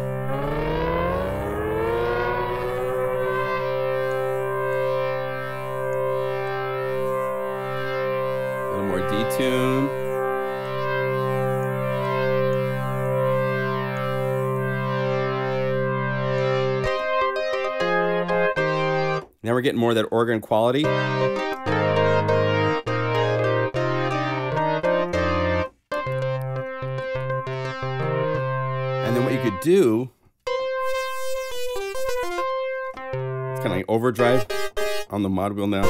little more detune. Now we're getting more of that organ quality. Could do, it's kind of like overdrive on the mod wheel now.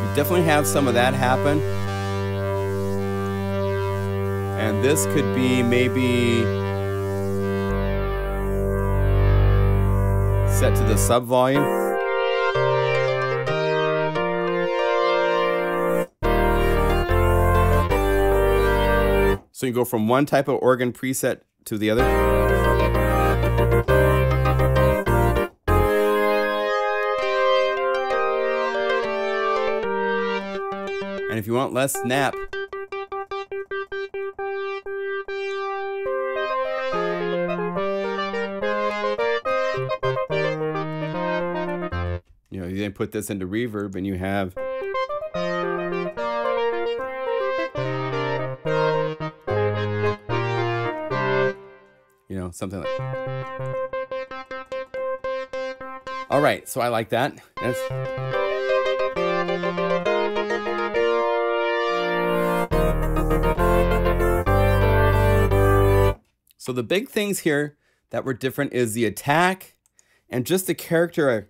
You definitely have some of that happen, and this could be maybe set to the sub volume. So you go from one type of organ preset to the other. And if you want less snap, you know, you then put this into reverb and you have something like that. All right, so I like that. So the big things here that were different is the attack and just the character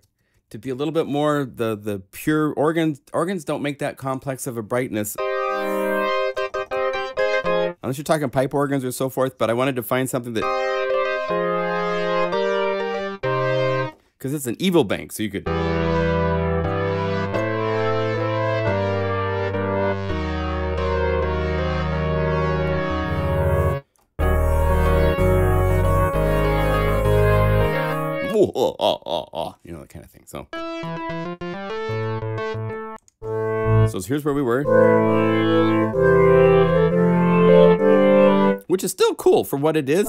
to be a little bit more the pure organs. Organs don't make that complex of a brightness. Unless you're talking pipe organs or so forth, but I wanted to find something that, because it's an evil bank, so you could. You know, that kind of thing. So here's where we were, which is still cool for what it is.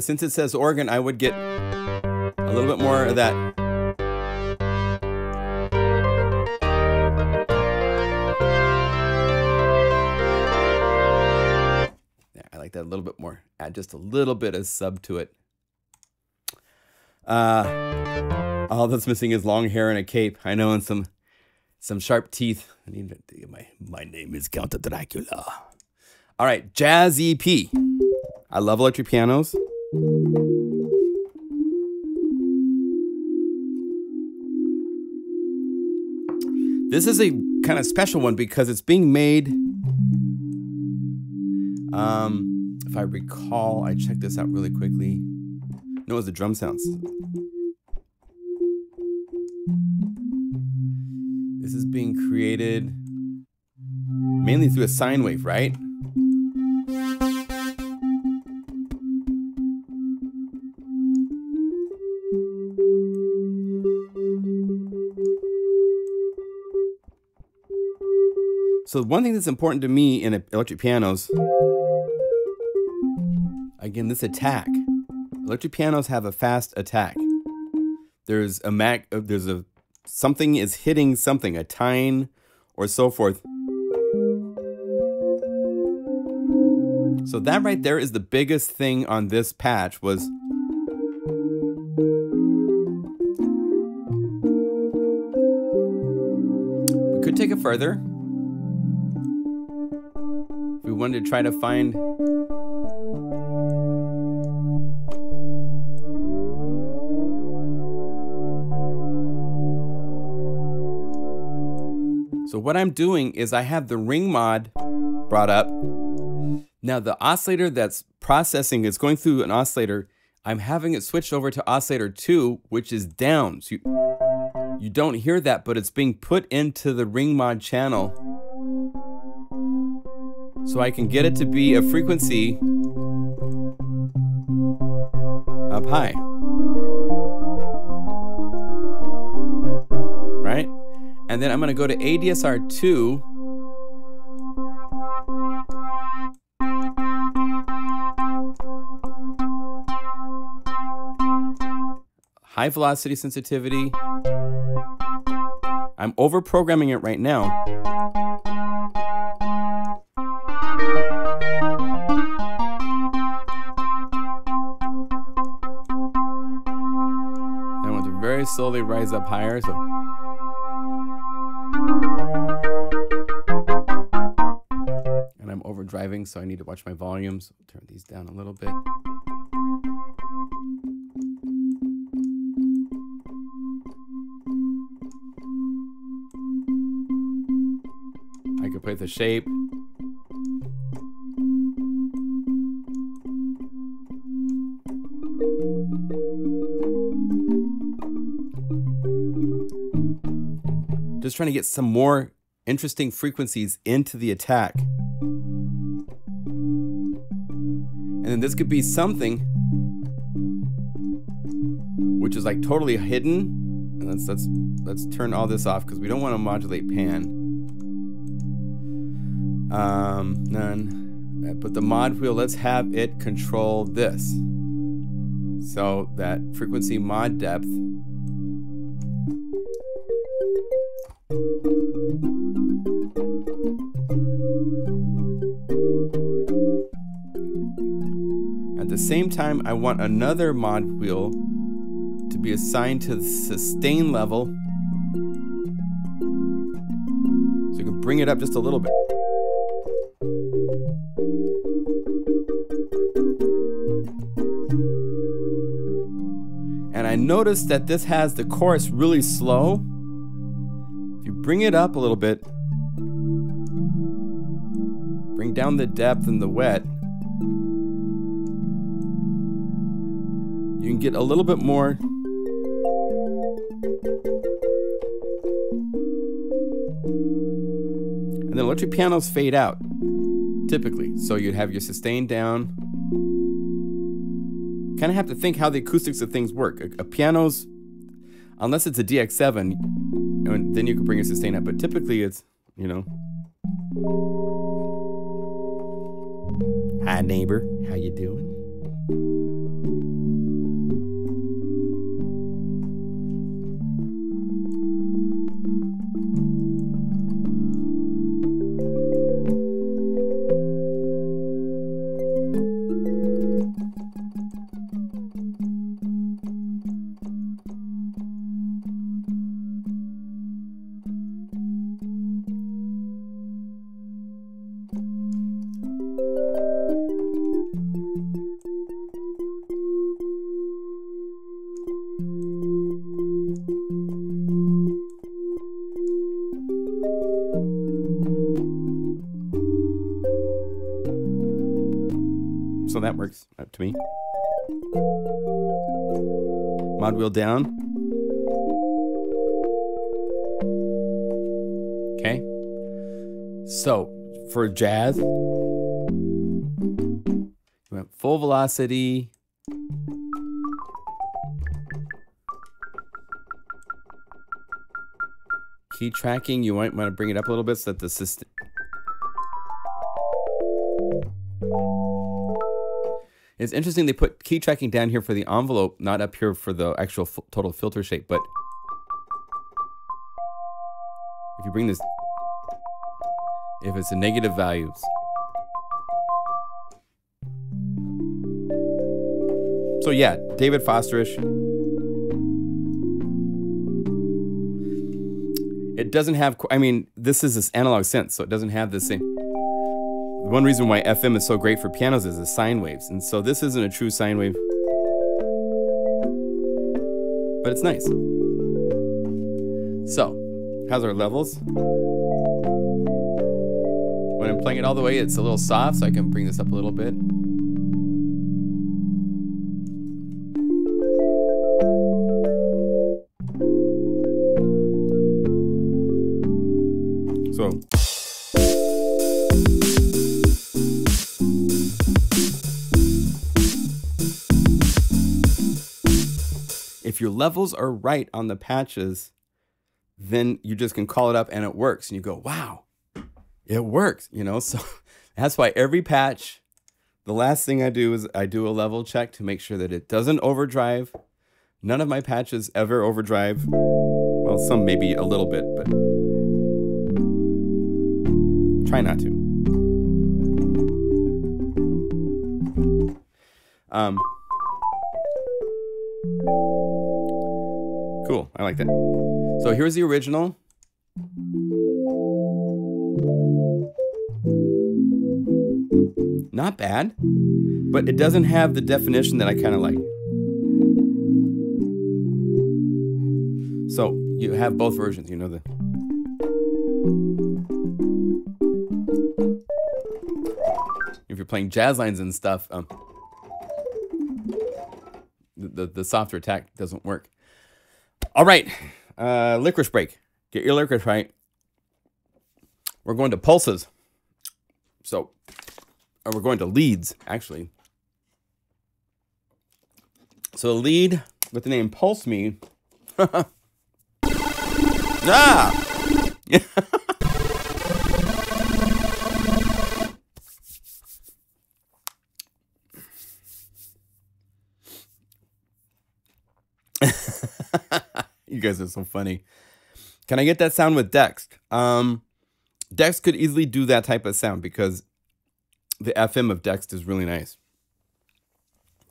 since it says organ, I would get a little bit more of that. Yeah, I like that a little bit more. Add just a little bit of sub to it. All that's missing is long hair and a cape. I know, and some sharp teeth. I need to, my name is Count Dracula. All right, Jazz EP. I love electric pianos. This is a kind of special one because it's being made. If I recall, I checked this out really quickly. No, it was the drum sounds. This is being created mainly through a sine wave, right? So one thing that's important to me in electric pianos, again, this attack. Electric pianos have a fast attack. There's a something is hitting something, a tine or so forth. So that right there is the biggest thing on this patch was we could take it further. If we wanted to try to find so what I'm doing is I have the ring mod brought up. Now the oscillator that's processing is going through an oscillator. I'm having it switched over to oscillator 2, which is down. So you don't hear that, but it's being put into the ring mod channel. So I can get it to be a frequency up high. Right? And then I'm going to go to ADSR 2. High velocity sensitivity. I'm over programming it right now. I want to very slowly rise up higher. So and I'm overdriving, so I need to watch my volumes. Turn these down a little bit. I could play the shape. Just trying to get some more interesting frequencies into the attack. And then this could be something which is like totally hidden. And let's turn all this off because we don't want to modulate pan. None. But the mod wheel, let's have it control this. So that frequency mod depth. At the same time, I want another mod wheel to be assigned to the sustain level. So you can bring it up just a little bit. And I noticed that this has the chorus really slow. If you bring it up a little bit, bring down the depth and the wet, you can get a little bit more. And then electric pianos fade out, typically. So you'd have your sustain down. Kind of have to think how the acoustics of things work. A piano's, unless it's a DX7, then you can bring your sustain up. But typically it's, you know. Hi neighbor, how you doing? So that works up to me. Mod wheel down. Okay. So for jazz, we went full velocity. Key tracking, you might want to bring it up a little bit so that the system. It's interesting they put key tracking down here for the envelope, not up here for the actual total filter shape. But if you bring this, if it's a negative values. So yeah, David Fosterish. It doesn't have, I mean, this is this analog synth, so it doesn't have the same. One reason why FM is so great for pianos is the sine waves. And so this isn't a true sine wave, but it's nice. So, how's our levels? When I'm playing it all the way, it's a little soft, so I can bring this up a little bit. So, if your levels are right on the patches, then you just can call it up and it works. And you go, wow, it works, you know? So that's why every patch, the last thing I do is I do a level check to make sure that it doesn't overdrive. None of my patches ever overdrive. Well, some maybe a little bit, but try not to. Cool, I like that. So here's the original. Not bad, but it doesn't have the definition that I kind of like. So you have both versions, you know the. If you're playing jazz lines and stuff, the softer attack doesn't work. All right, licorice break. Get your licorice right. We're going to pulses. So, or we're going to leads, actually. So a lead with the name Pulse Me. Ah! You guys are so funny. Can I get that sound with Dex? Dex could easily do that type of sound because the FM of Dex is really nice.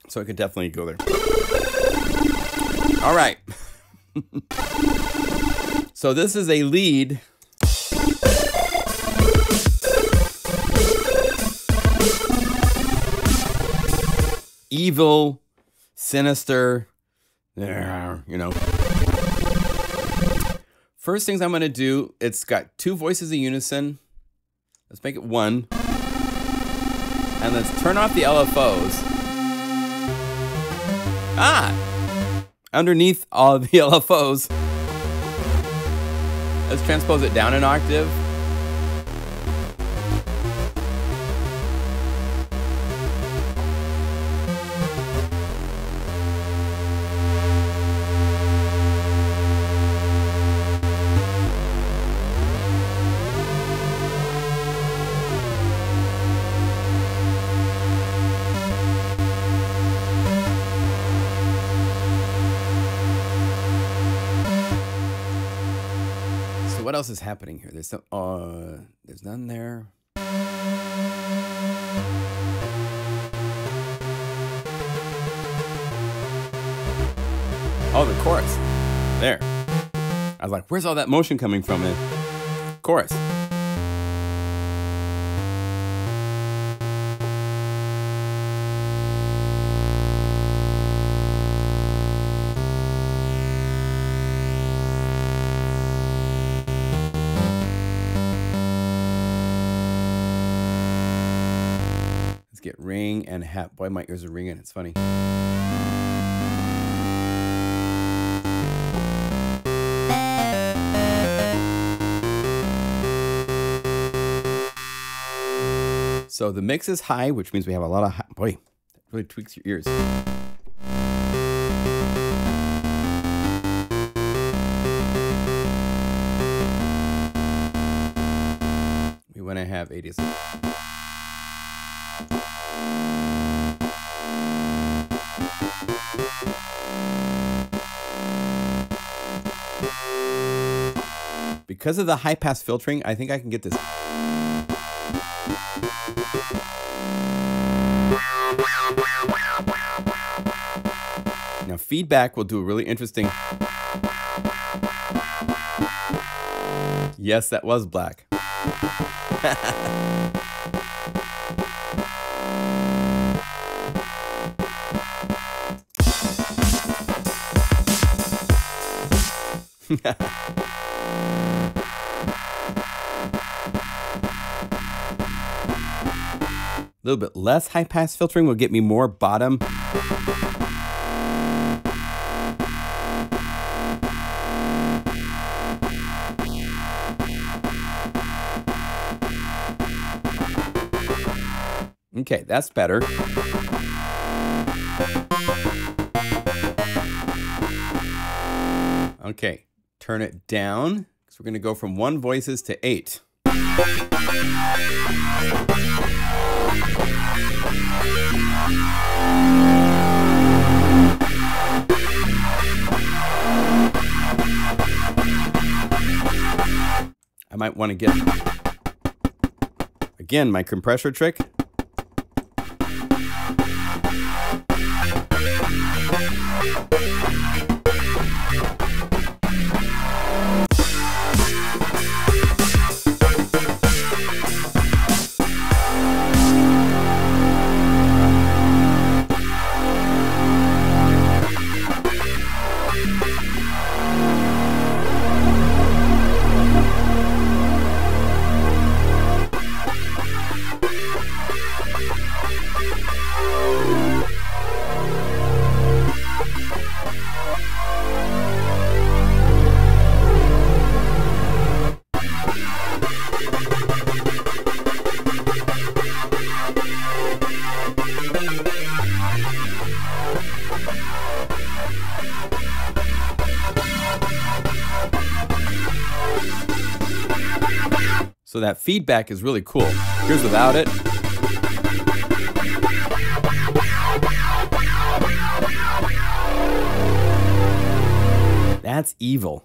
So it could definitely go there. All right. So this is a lead. Evil, sinister, you know. First things I'm going to do, it's got two voices in unison. Let's make it one. And let's turn off the LFOs. Underneath all of the LFOs. Let's transpose it down an octave. What else is happening here? There's some, there's none there. Oh, the chorus. There. I was like, where's all that motion coming from? The chorus. get ring and hat. Boy, my ears are ringing. It's funny. So the mix is high, which means we have a lot of high. Boy, that really tweaks your ears. We want to have 80s. Because of the high pass filtering, I think I can get this. Now feedback will do a really interesting. Yes, that was black. A little bit less high pass filtering will get me more bottom. Okay, that's better. Okay, turn it down because we're going to go from 1 voices to 8. I might want to get, again, my compressor trick. So that feedback is really cool. Here's without it. That's evil.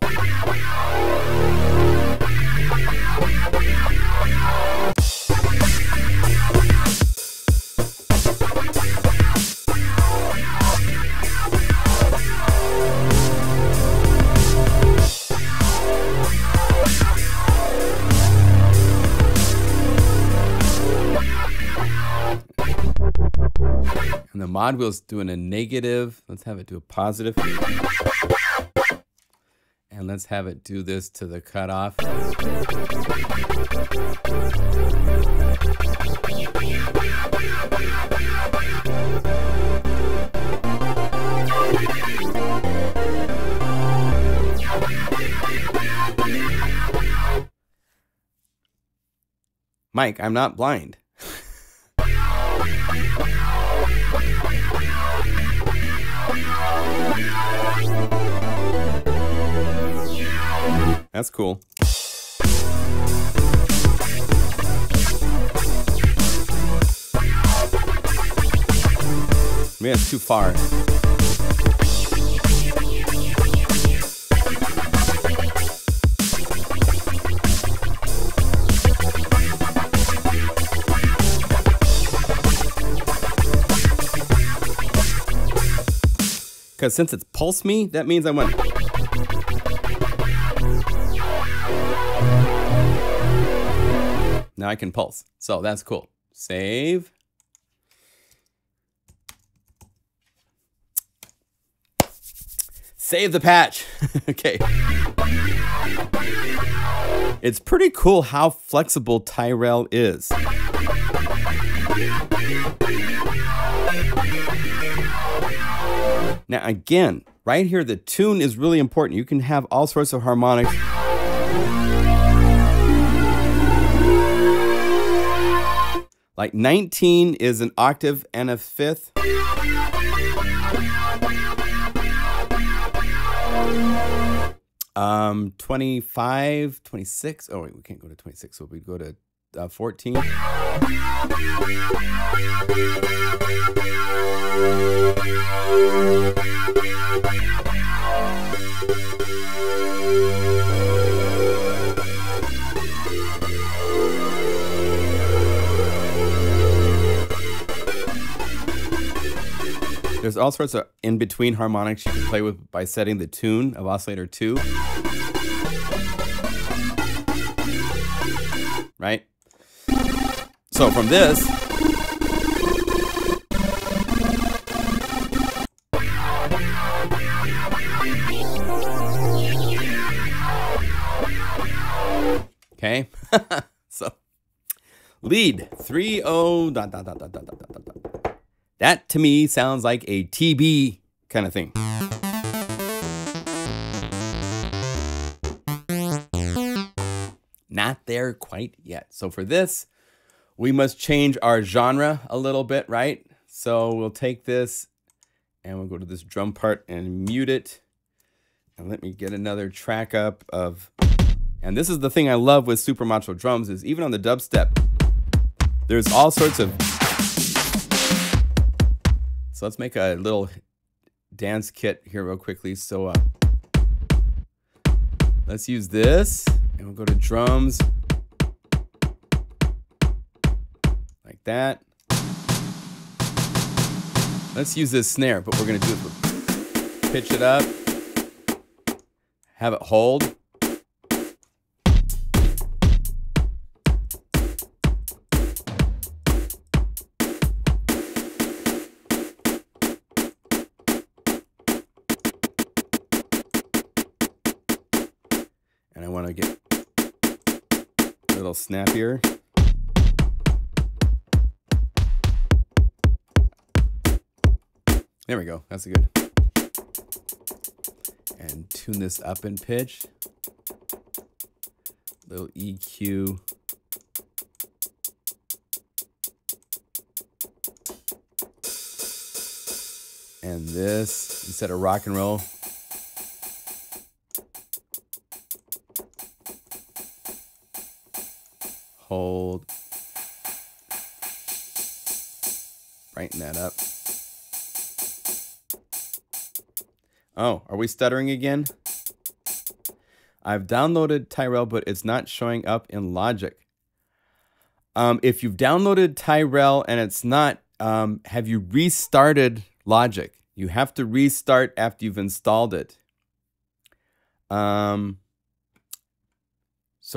And the mod wheel's doing a negative. Let's have it do a positive. And let's have it do this to the cutoff. Mike, I'm not blind. That's cool. Maybe that's too far. Because since it's pulse me, that means I want. Now I can pulse. So that's cool. Save. Save the patch. Okay. It's pretty cool how flexible Tyrell is. Now again, right here, the tune is really important. You can have all sorts of harmonics. Like 19 is an octave and a fifth. 25, 26. Oh wait, we can't go to 26, so we go to 14. There's all sorts of in-between harmonics you can play with by setting the tune of oscillator 2. Right? So from this, okay? So lead 3-0 ... That to me sounds like a TB kind of thing. Not there quite yet. So for this, we must change our genre a little bit, right? So we'll take this and we'll go to this drum part and mute it. And let me get another track up of, and this is the thing I love with super macho drums, is even on the dubstep, there's all sorts of, so let's make a little dance kit here real quickly. So let's use this and we'll go to drums like that. Let's use this snare, but we're gonna do it for, pitch it up, have it hold. And I want to get a little snappier. There we go. That's good. And tune this up in pitch. Little EQ. And this, instead of rock and roll, hold, brighten that up. Oh, are we stuttering again? I've downloaded Tyrell, but it's not showing up in Logic. If you've downloaded Tyrell and it's not, have you restarted Logic? You have to restart after you've installed it. So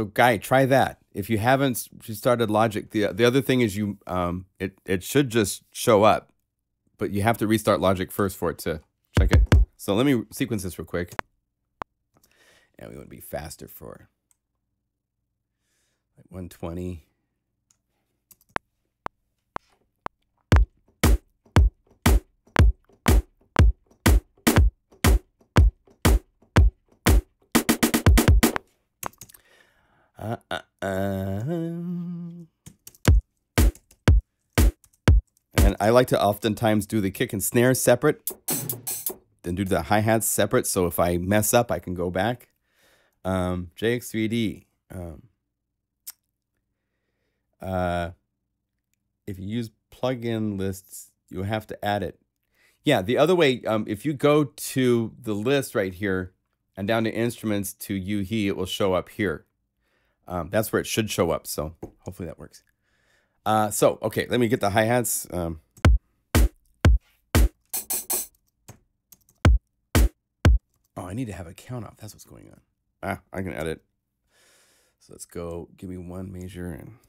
Guy, try that. If you haven't restarted Logic, the other thing is you it should just show up, but you have to restart Logic first for it to check it. So let me sequence this real quick. And we want to be faster for like 120. And I like to oftentimes do the kick and snare separate, then do the hi-hats separate, so if I mess up, I can go back. JX3D. If you use plugin lists, you have to add it. Yeah, the other way, if you go to the list right here and down to instruments to he, it will show up here. That's where it should show up, so hopefully that works. So, okay, let me get the hi-hats. Oh, I need to have a count off. That's what's going on. I can edit. So let's go. Give me one measure and.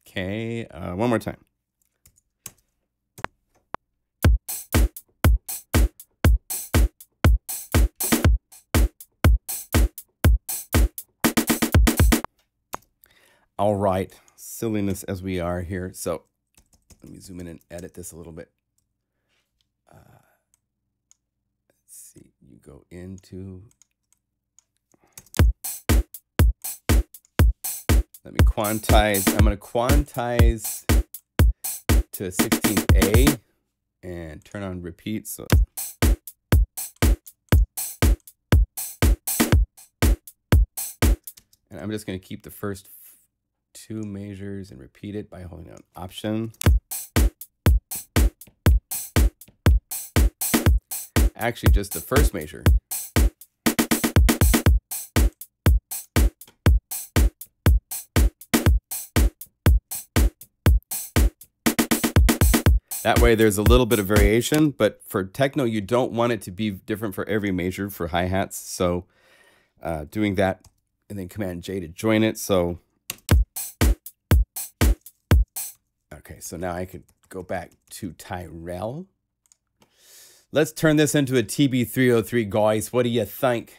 Okay, one more time. All right, silliness as we are here. So let me zoom in and edit this a little bit. Let's see, you go into, let me quantize. I'm going to quantize to 16A and turn on repeat. So and I'm just going to keep the first 2 measures and repeat it by holding down Option. Actually, just the first measure. That way there's a little bit of variation, but for techno, you don't want it to be different for every measure for hi-hats. So doing that, and then Command J to join it. So, okay, so now I could go back to Tyrell. Let's turn this into a TB303, guys. What do you think?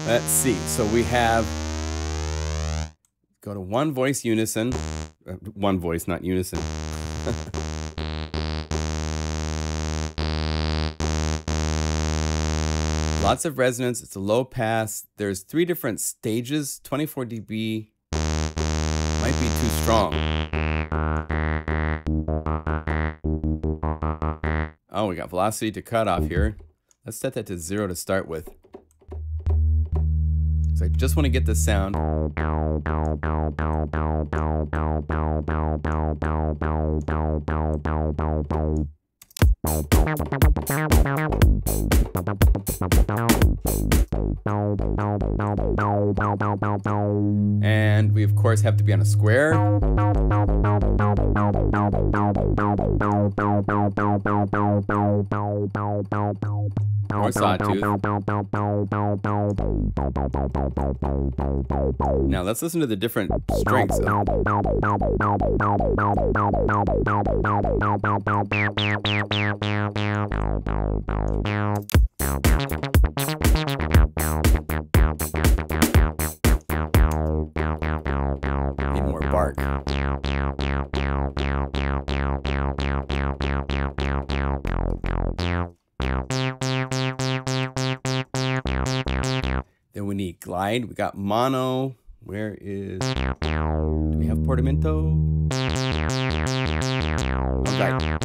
Let's see. So we have, go to one voice unison. One voice, not unison. Lots of resonance. It's a low pass. There's 3 different stages. 24 dB might be too strong. Oh, we got velocity to cutoff here. Let's set that to 0 to start with. So I just want to get the sound. And we of course have to be on a square. Or sawtooth. Now let's listen to the different strengths. Need more bark. Then we need glide. We got mono. Where is... Do we have portamento? Okay.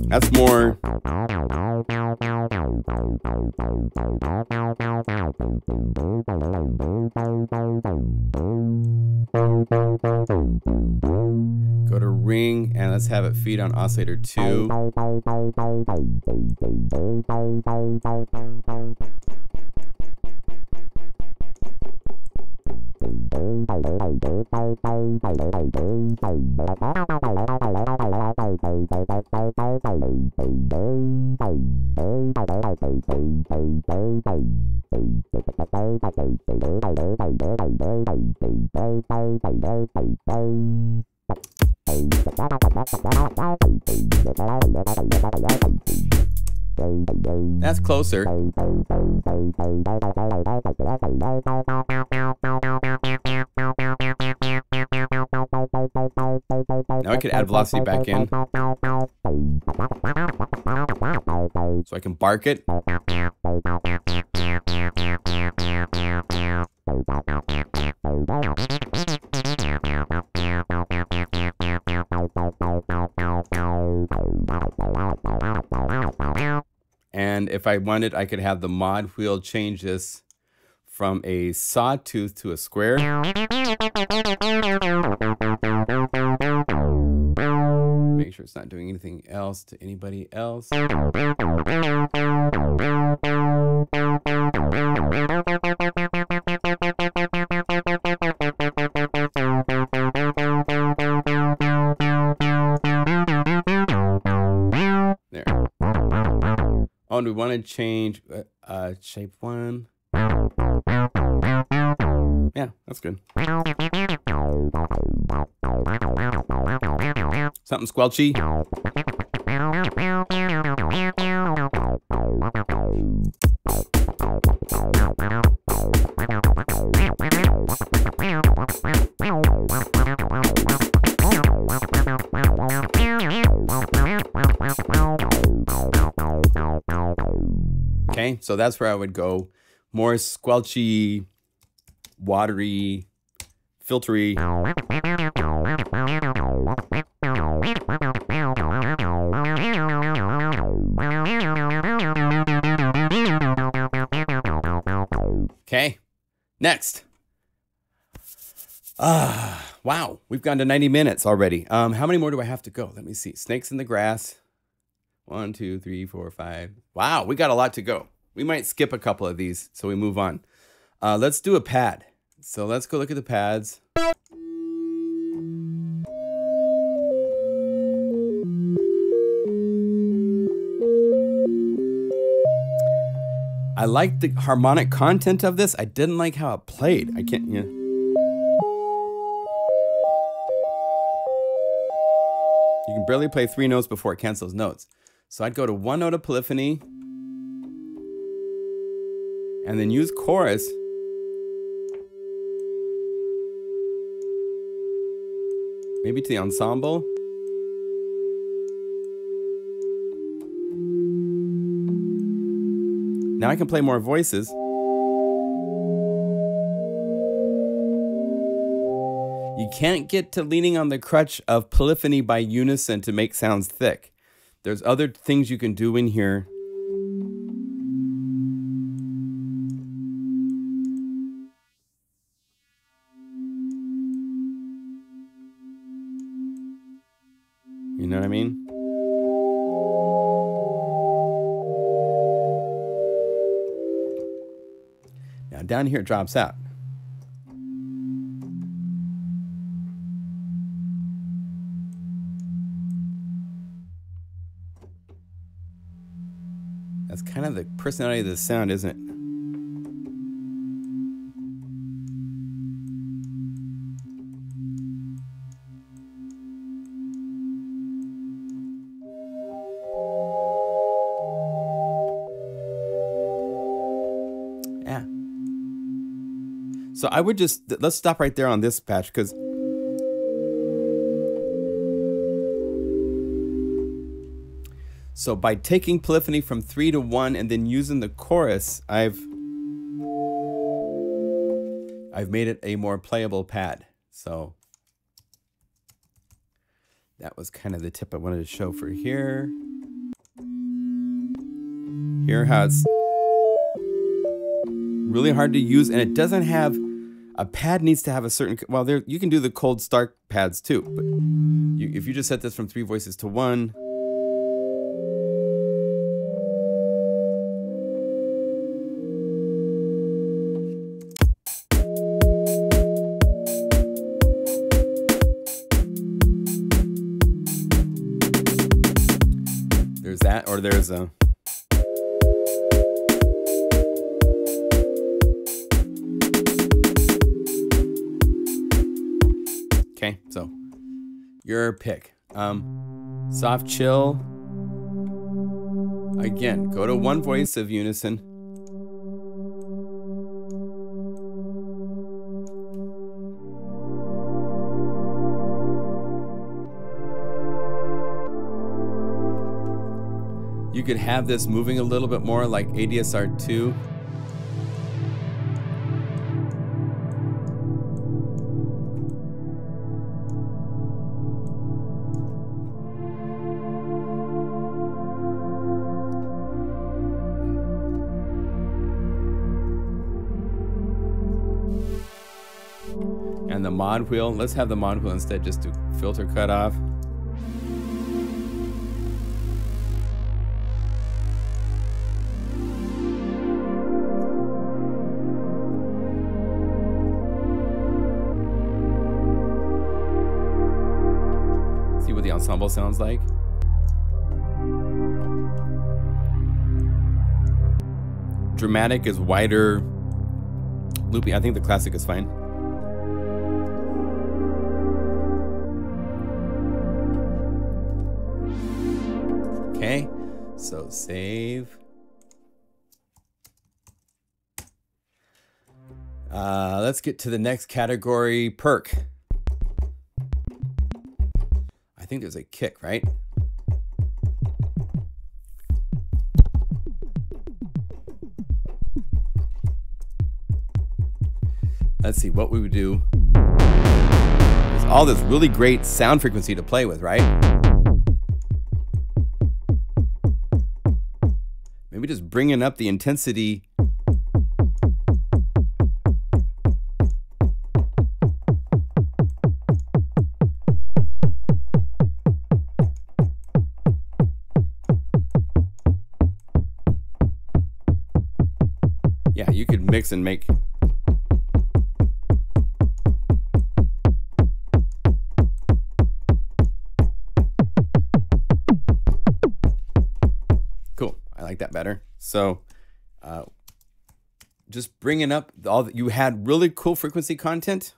That's more... Go to ring and let's have it feed on oscillator 2. That's closer. Now I could add velocity back in. So I can bark it. And if I wanted, I could have the mod wheel change this from a sawtooth to a square. Make sure it's not doing anything else to anybody else. want to change shape 1. Yeah, that's good. Something squelchy. Okay, so that's where I would go. More squelchy, watery, filtery. Okay, next. Wow, we've gone to 90 minutes already. How many more do I have to go? Let me see. Snakes in the grass. 1, 2, 3, 4, 5. Wow, we got a lot to go. We might skip a couple of these, so we move on. Let's do a pad. So let's go look at the pads. I like the harmonic content of this. I didn't like how it played. I can't, you know. You can barely play 3 notes before it cancels notes. So I'd go to 1 note of polyphony and then use chorus. Maybe to the ensemble. Now I can play more voices. You can't get to leaning on the crutch of polyphony by unison to make sounds thick. There's other things you can do in here. You know what I mean? Now down here it drops out. That's kind of the personality of the sound, isn't it? Yeah. So I would just, let's stop right there on this patch, because so by taking polyphony from 3 to 1 and then using the chorus, I've made it a more playable pad. So that was kind of the tip I wanted to show for here. Here how it's really hard to use, and it doesn't have, a pad needs to have a certain, well, there you can do the cold start pads too, but if you just set this from 3 voices to 1, there's that, or there's a okay, so your pick. Soft chill. Again, go to 1 voice of unison. You could have this moving a little bit more like ADSR 2. And the mod wheel, let's have the mod wheel instead just do filter cutoff. See what the ensemble sounds like. dramatic is wider looping. I think the classic is fine. Okay, so save. Let's get to the next category, perk. I think there's a kick, right? Let's see what we would do. There's all this really great sound frequency to play with, right? Maybe just bringing up the intensity. Yeah, you could mix and make. Cool, I like that better. So just bringing up all that. You had really cool frequency content.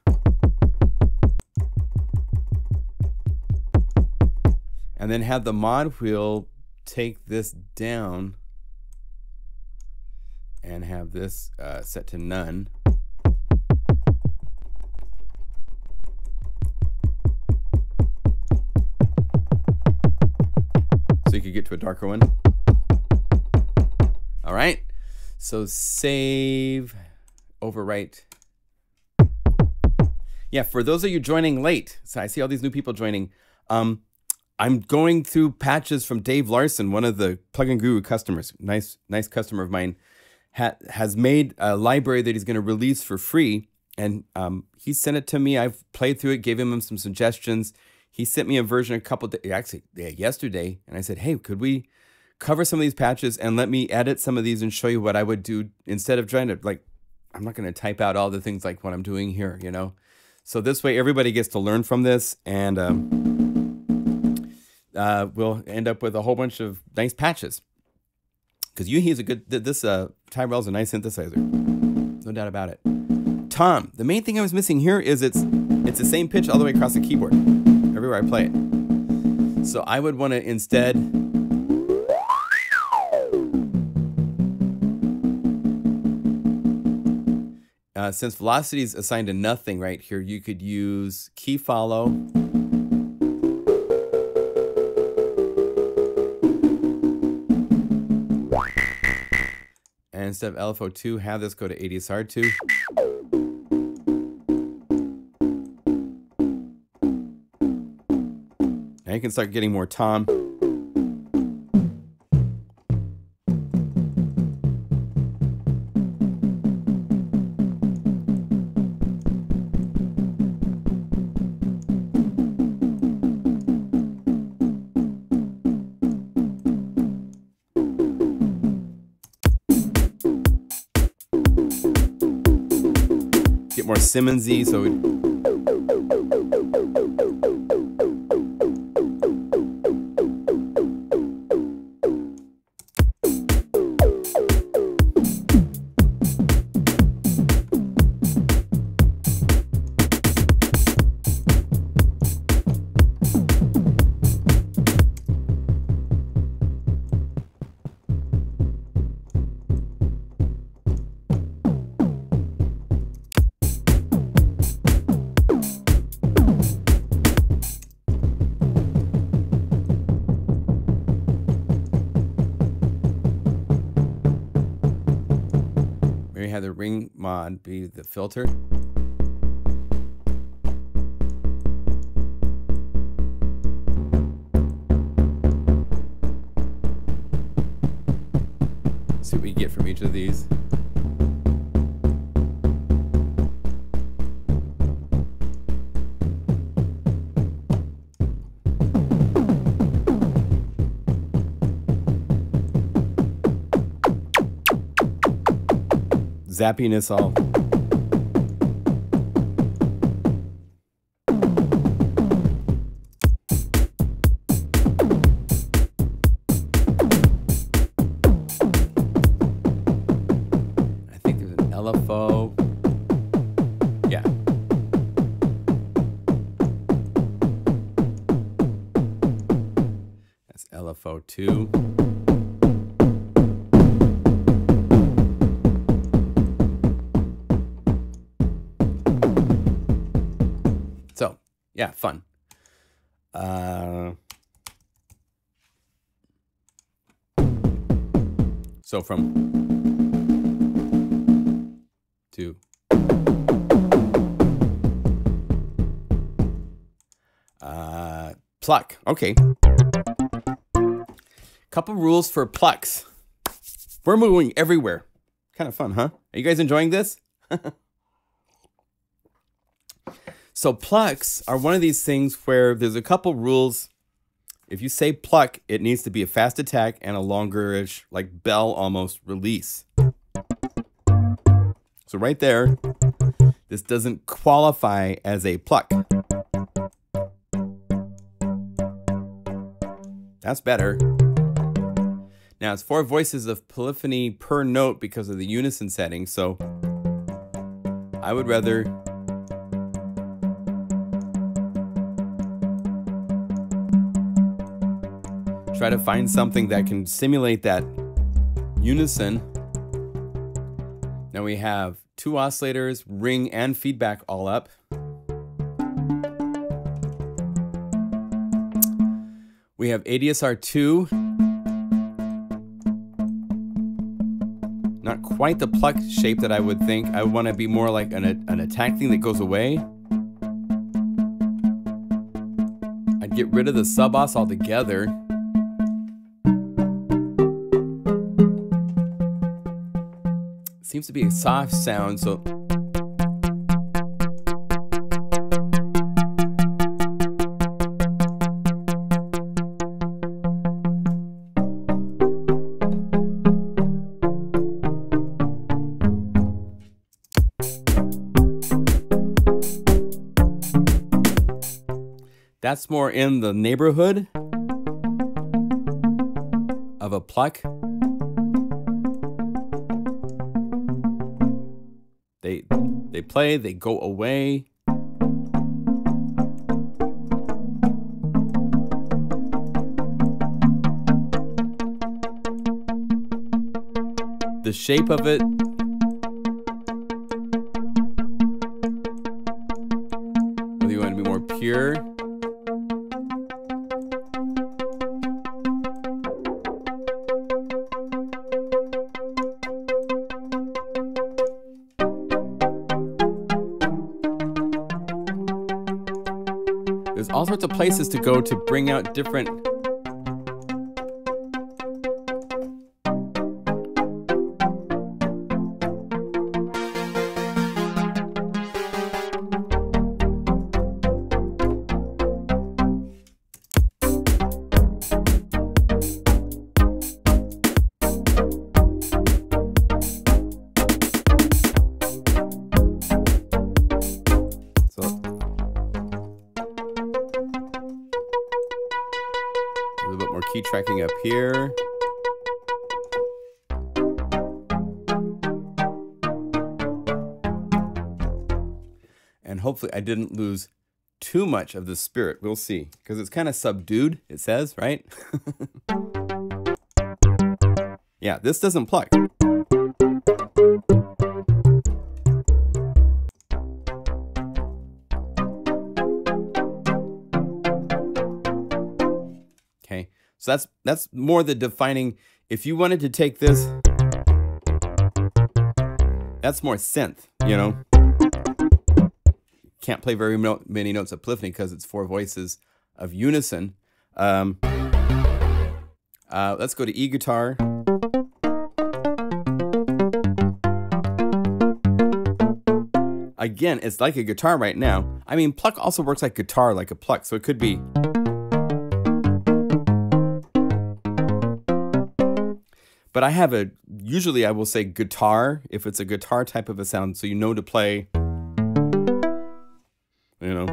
And then have the mod wheel take this down and have this set to none. So you could get to a darker one. All right, so save, overwrite. Yeah, for those of you joining late, so I see all these new people joining. I'm going through patches from Dave Larsen, one of the Plugin Guru customers, nice customer of mine, has made a library that he's going to release for free, and he sent it to me. I've played through it, gave him some suggestions. He sent me a version yesterday, and I said, hey, could we cover some of these patches and let me edit some of these and show you what I would do instead of trying to, like, I'm not going to type out all the things like what I'm doing here, you know? So this way everybody gets to learn from this, and we'll end up with a whole bunch of nice patches. Because he's a good, Tyrell's a nice synthesizer. No doubt about it. Tom, the main thing I was missing here is it's the same pitch all the way across the keyboard, everywhere I play it. So I would want to instead, since velocity is assigned to nothing right here, you could use key follow. And instead of LFO2, have this go to ADSR2. Now you can start getting more tom. Get more Simmonsy, so have the ring mod be the filter. See what we get from each of these. Zappiness all. LFO. Yeah. That's LFO 2. So, yeah, fun. So from 2. Pluck. Okay. Couple rules for plucks. We're moving everywhere. Kind of fun, huh? Are you guys enjoying this? So plucks are one of these things where there's a couple rules. If you say pluck, it needs to be a fast attack and a longer-ish, like bell almost, release. So right there, this doesn't qualify as a pluck. That's better. Now it's 4 voices of polyphony per note because of the unison setting, so I would rather try to find something that can simulate that unison. Now we have 2 oscillators, ring and feedback all up. We have ADSR 2. Not quite the pluck shape that I would think. I want to be more like an attack thing that goes away. I'd get rid of the sub-os altogether. Seems to be a soft sound, so that's more in the neighborhood of a pluck. They play, they go away. The shape of it. Whether you want to be more pure. There's all sorts of places to go to bring out different key tracking up here. And hopefully I didn't lose too much of the spirit. We'll see, because it's kind of subdued, it says, right? Yeah, this doesn't pluck. Okay, so that's more the defining. If you wanted to take this, that's more synth, you know. Can't play very many notes of polyphony because it's 4 voices of unison. Let's go to E guitar. Again, it's like a guitar right now. I mean, pluck also works like guitar, like a pluck, so it could be. But I have usually I will say guitar, if it's a guitar type of a sound, so you know to play, you know.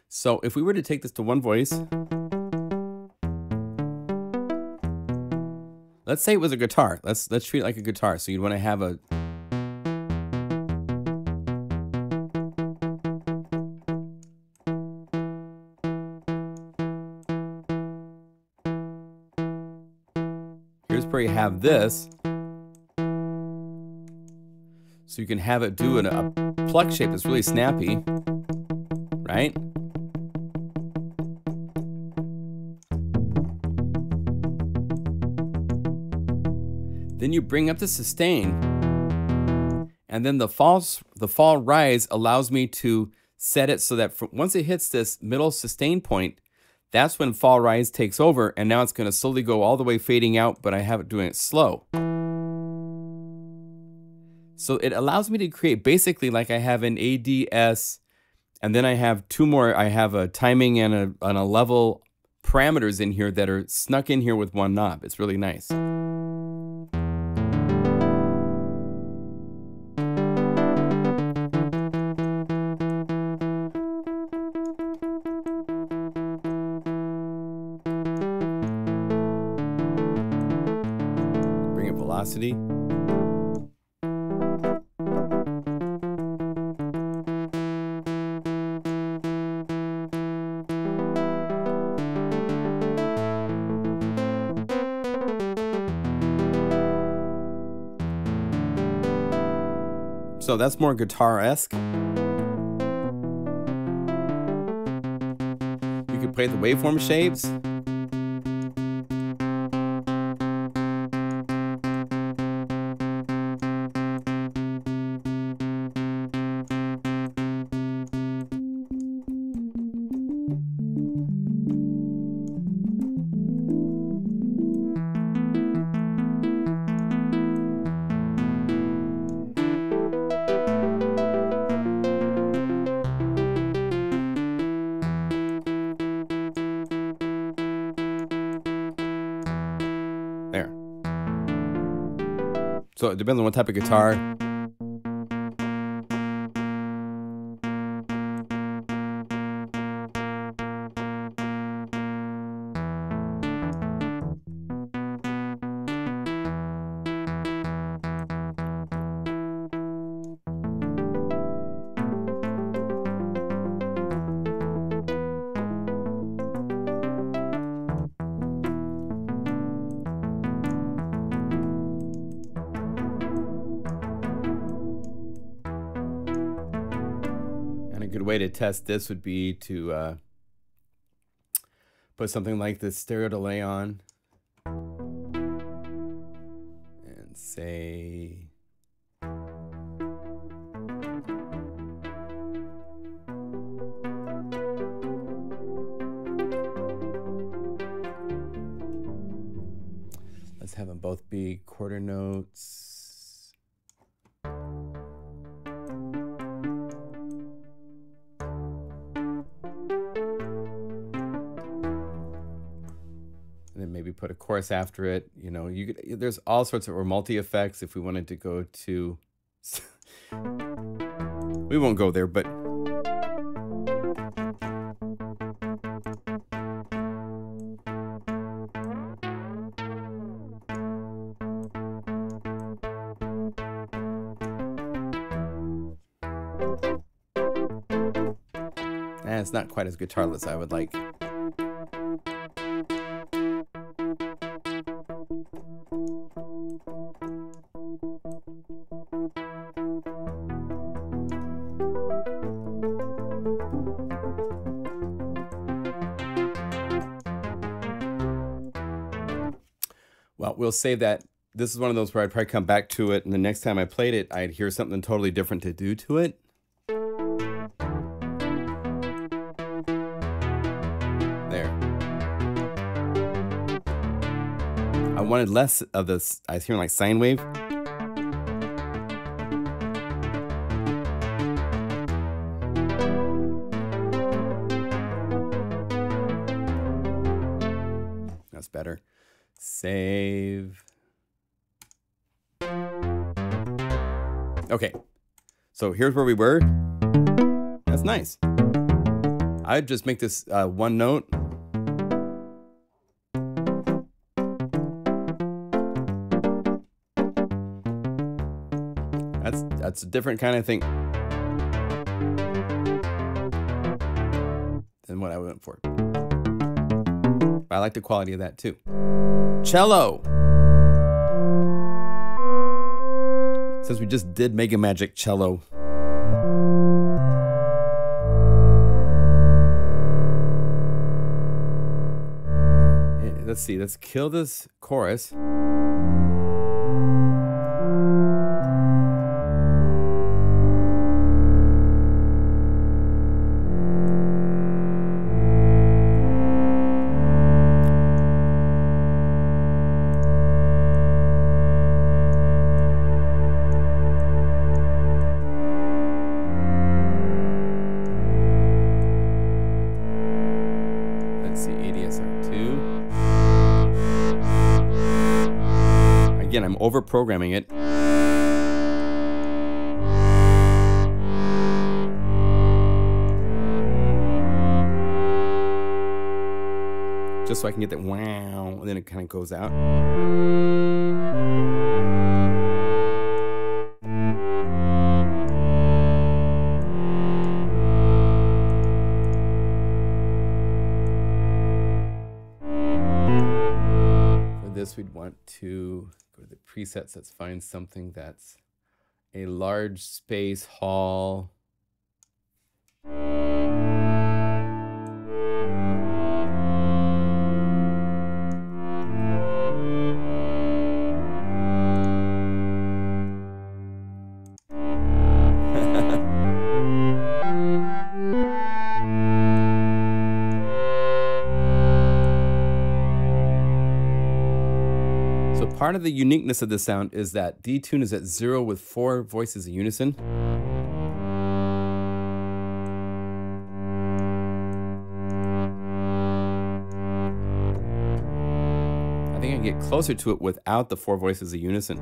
So if we were to take this to 1 voice, let's say it was a guitar. Let's treat it like a guitar. So you'd want to have a here's where you have this. So you can have it do a pluck shape that's really snappy, right? Then you bring up the sustain, and then the fall rise allows me to set it so that once it hits this middle sustain point, that's when fall rise takes over, and now it's going to slowly go all the way fading out, but I have it doing it slow. So it allows me to create basically like I have an ADS, and then I have two more. I have a timing and a level parameters in here that are snuck in here with one knob. It's really nice. Bring up velocity. So that's more guitar-esque. You could play the waveform shapes. There. So it depends on what type of guitar. A good way to test this would be to put something like this stereo delay on and say let's have them both be quarter notes. And then maybe put a chorus after it. You know, you could, there's all sorts of, or multi-effects if we wanted to go to, we won't go there, but it's not quite as guitarless as I would like. Well, we'll say that this is one of those where I'd probably come back to it, and the next time I played it, I'd hear something totally different to do to it. There. I wanted less of this. I was hearing like sine wave. That's better. Save. Okay, so here's where we were. That's nice. I'd just make this one note. That's a different kind of thing than what I went for. But I like the quality of that too. Cello. Since we just did Mega Magic cello. Let's see, let's kill this chorus. Again, I'm over programming it. Just so I can get that wow, and then it kind of goes out. For this, we'd want to go to the presets. Let's find something that's a large space hall. Part of the uniqueness of this sound is that D tune is at 0 with 4 voices in unison. I think I can get closer to it without the 4 voices in unison.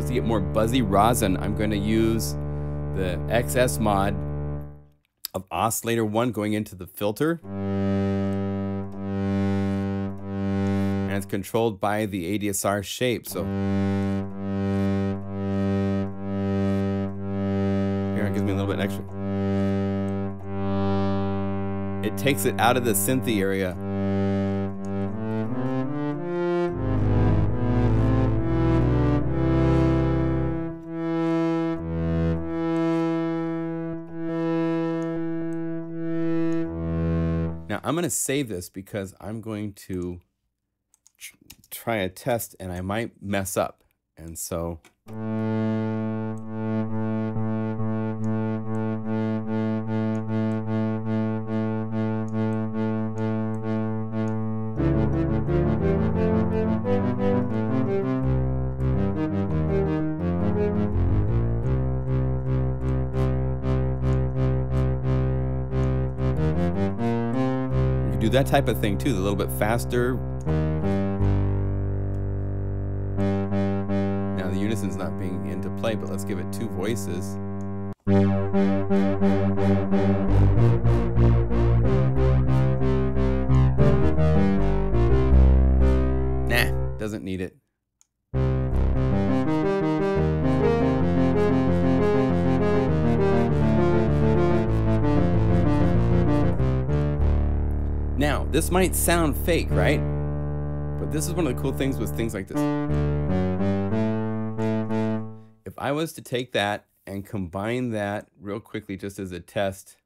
Get more buzzy rosin, I'm going to use the XS mod of oscillator 1 going into the filter, and it's controlled by the ADSR shape. So here it gives me a little bit extra. It takes it out of the synthy area. Now I'm going to save this because I'm going to try a test and I might mess up. And so do that type of thing too, a little bit faster. Now the unison's not being into play, but let's give it 2 voices. Nah, doesn't need it. Now, this might sound fake, right? But this is one of the cool things with things like this. If I was to take that and combine that real quickly just as a test,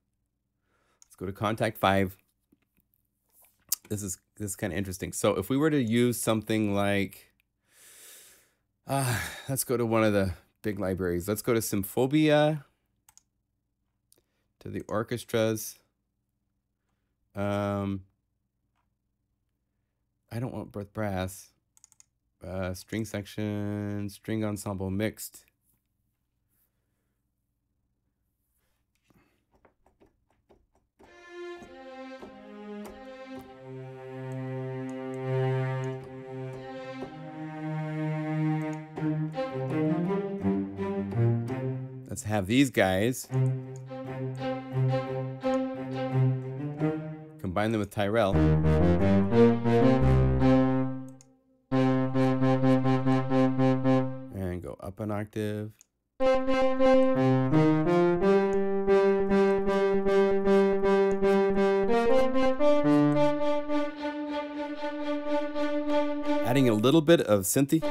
let's go to Contact 5. This is kind of interesting. So if we were to use something like, let's go to one of the big libraries. Let's go to Symphobia, to the orchestras. I don't want birth brass. String section, string ensemble mixed. Let's have these guys. Combine them with Tyrell. And go up an octave. Adding a little bit of synthy.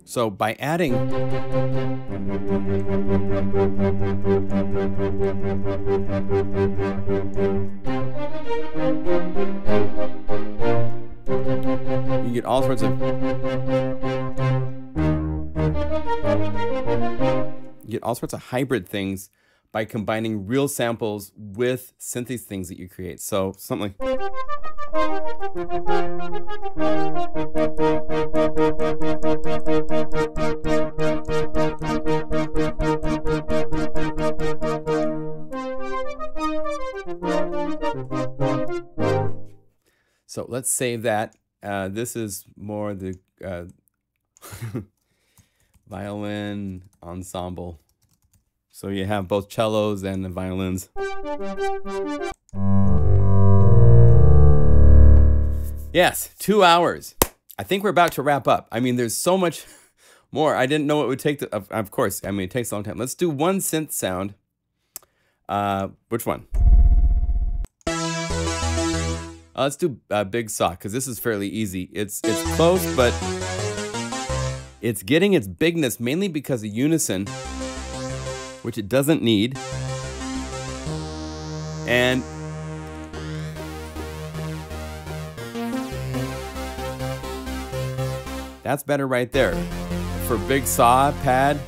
So by adding you get all sorts of hybrid things by combining real samples with synthy things that you create. So something like so let's save that. This is more the violin ensemble. So you have both cellos and the violins. Yes, 2 hours. I think we're about to wrap up. I mean, there's so much more. I didn't know it would take, of course, I mean, it takes a long time. Let's do one synth sound. Which one? Let's do Big Saw, because this is fairly easy. It's close, but it's getting its bigness mainly because of unison, which it doesn't need. And that's better right there. For Big Saw pad.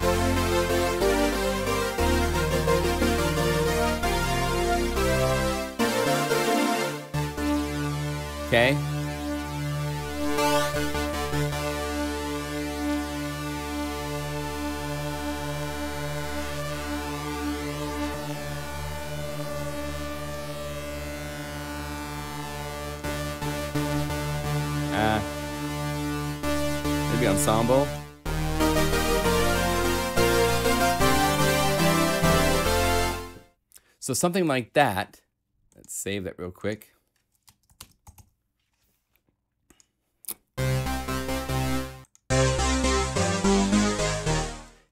Okay. Maybe ensemble. So something like that. Let's save that real quick.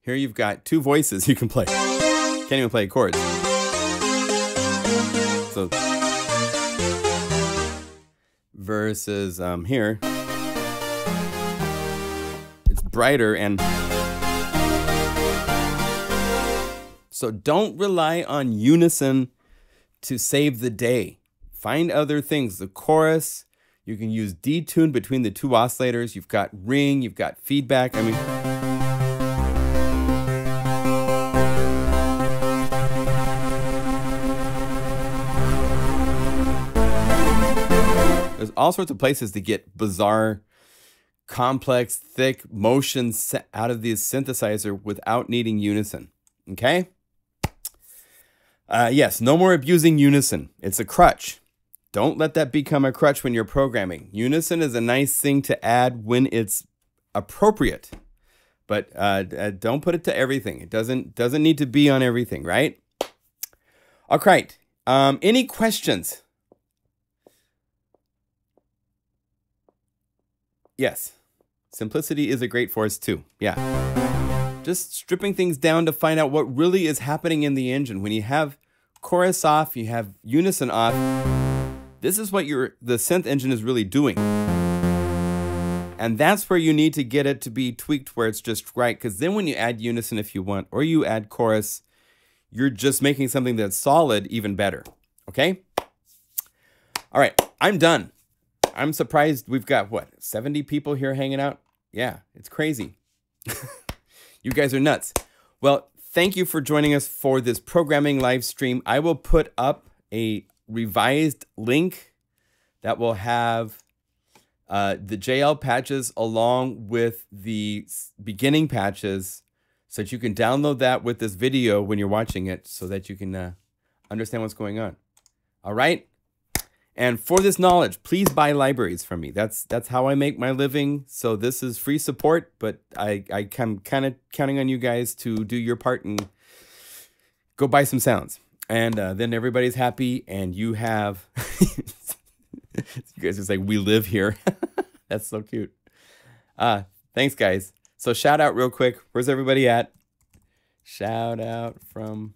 Here you've got two voices you can play. Can't even play chords. So versus here, it's brighter, and so don't rely on unison to save the day. Find other things. The chorus, you can use detune between the two oscillators. You've got ring, you've got feedback. I mean, there's all sorts of places to get bizarre, complex, thick motions out of the synthesizer without needing unison. Okay? Yes, no more abusing unison. It's a crutch. Don't let that become a crutch when you're programming. Unison is a nice thing to add when it's appropriate, but don't put it to everything. It doesn't need to be on everything, right? All right. Any questions? Yes, simplicity is a great force too. Yeah, just stripping things down to find out what really is happening in the engine. When you have chorus off, you have unison off. This is what the synth engine is really doing, and that's where you need to get it to be tweaked where it's just right. Because then, when you add unison, if you want, or you add chorus, you're just making something that's solid even better. Okay. All right. I'm done. I'm surprised we've got, what, 70 people here hanging out? Yeah, it's crazy. You guys are nuts. Well, thank you for joining us for this programming live stream. I will put up a revised link that will have the JL patches along with the beginning patches so that you can download that with this video when you're watching it so that you can understand what's going on. All right? And for this knowledge, please buy libraries from me. That's how I make my living. So this is free support, but I'm kind of counting on you guys to do your part and go buy some sounds. And then everybody's happy and you have... You guys are saying, we live here. That's so cute. Thanks, guys. So shout out real quick. Where's everybody at? Shout out from...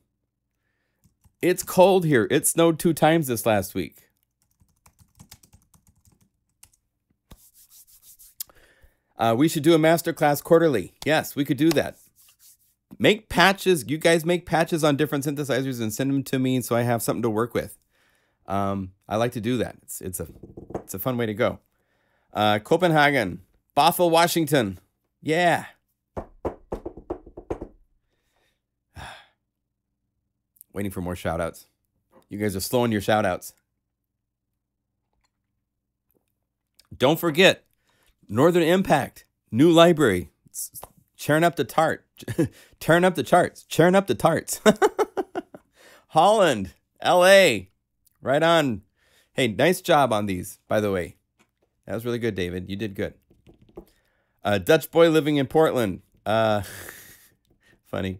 It's cold here. It snowed 2 times this last week. We should do a masterclass quarterly. Yes, we could do that. Make patches. You guys make patches on different synthesizers and send them to me so I have something to work with. I like to do that. It's a fun way to go. Copenhagen, Bothell, Washington. Yeah. Waiting for more shout outs. You guys are slowing your shout outs. Don't forget, Northern Impact, new library. It's tearing up the tearing up the charts. Tearing up the tarts. Holland, LA. Right on. Hey, nice job on these, by the way. That was really good, David. You did good. Dutch boy living in Portland. Funny.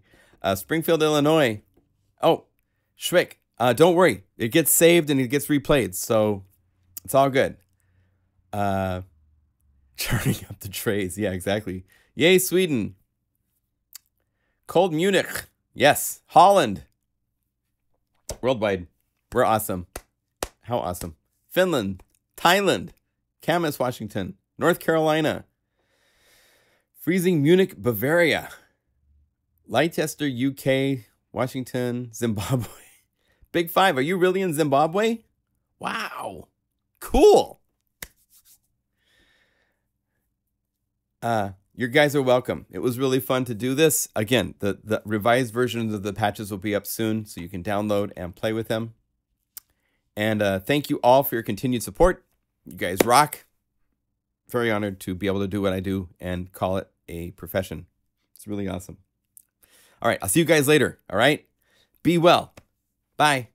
Springfield, Illinois. Oh, Schwick. Don't worry. It gets saved and it gets replayed, so it's all good. Turning up the trays. Yeah, exactly. Yay, Sweden. Cold Munich. Yes. Holland. Worldwide. We're awesome. How awesome. Finland. Thailand. Camas, Washington. North Carolina. Freezing Munich, Bavaria. Leicester, UK. Washington. Zimbabwe. Big Five. Are you really in Zimbabwe? Wow. Cool. You guys are welcome. It was really fun to do this. Again, the revised versions of the patches will be up soon, so you can download and play with them. And thank you all for your continued support. You guys rock. Very honored to be able to do what I do and call it a profession. It's really awesome. All right, I'll see you guys later. All right? Be well. Bye.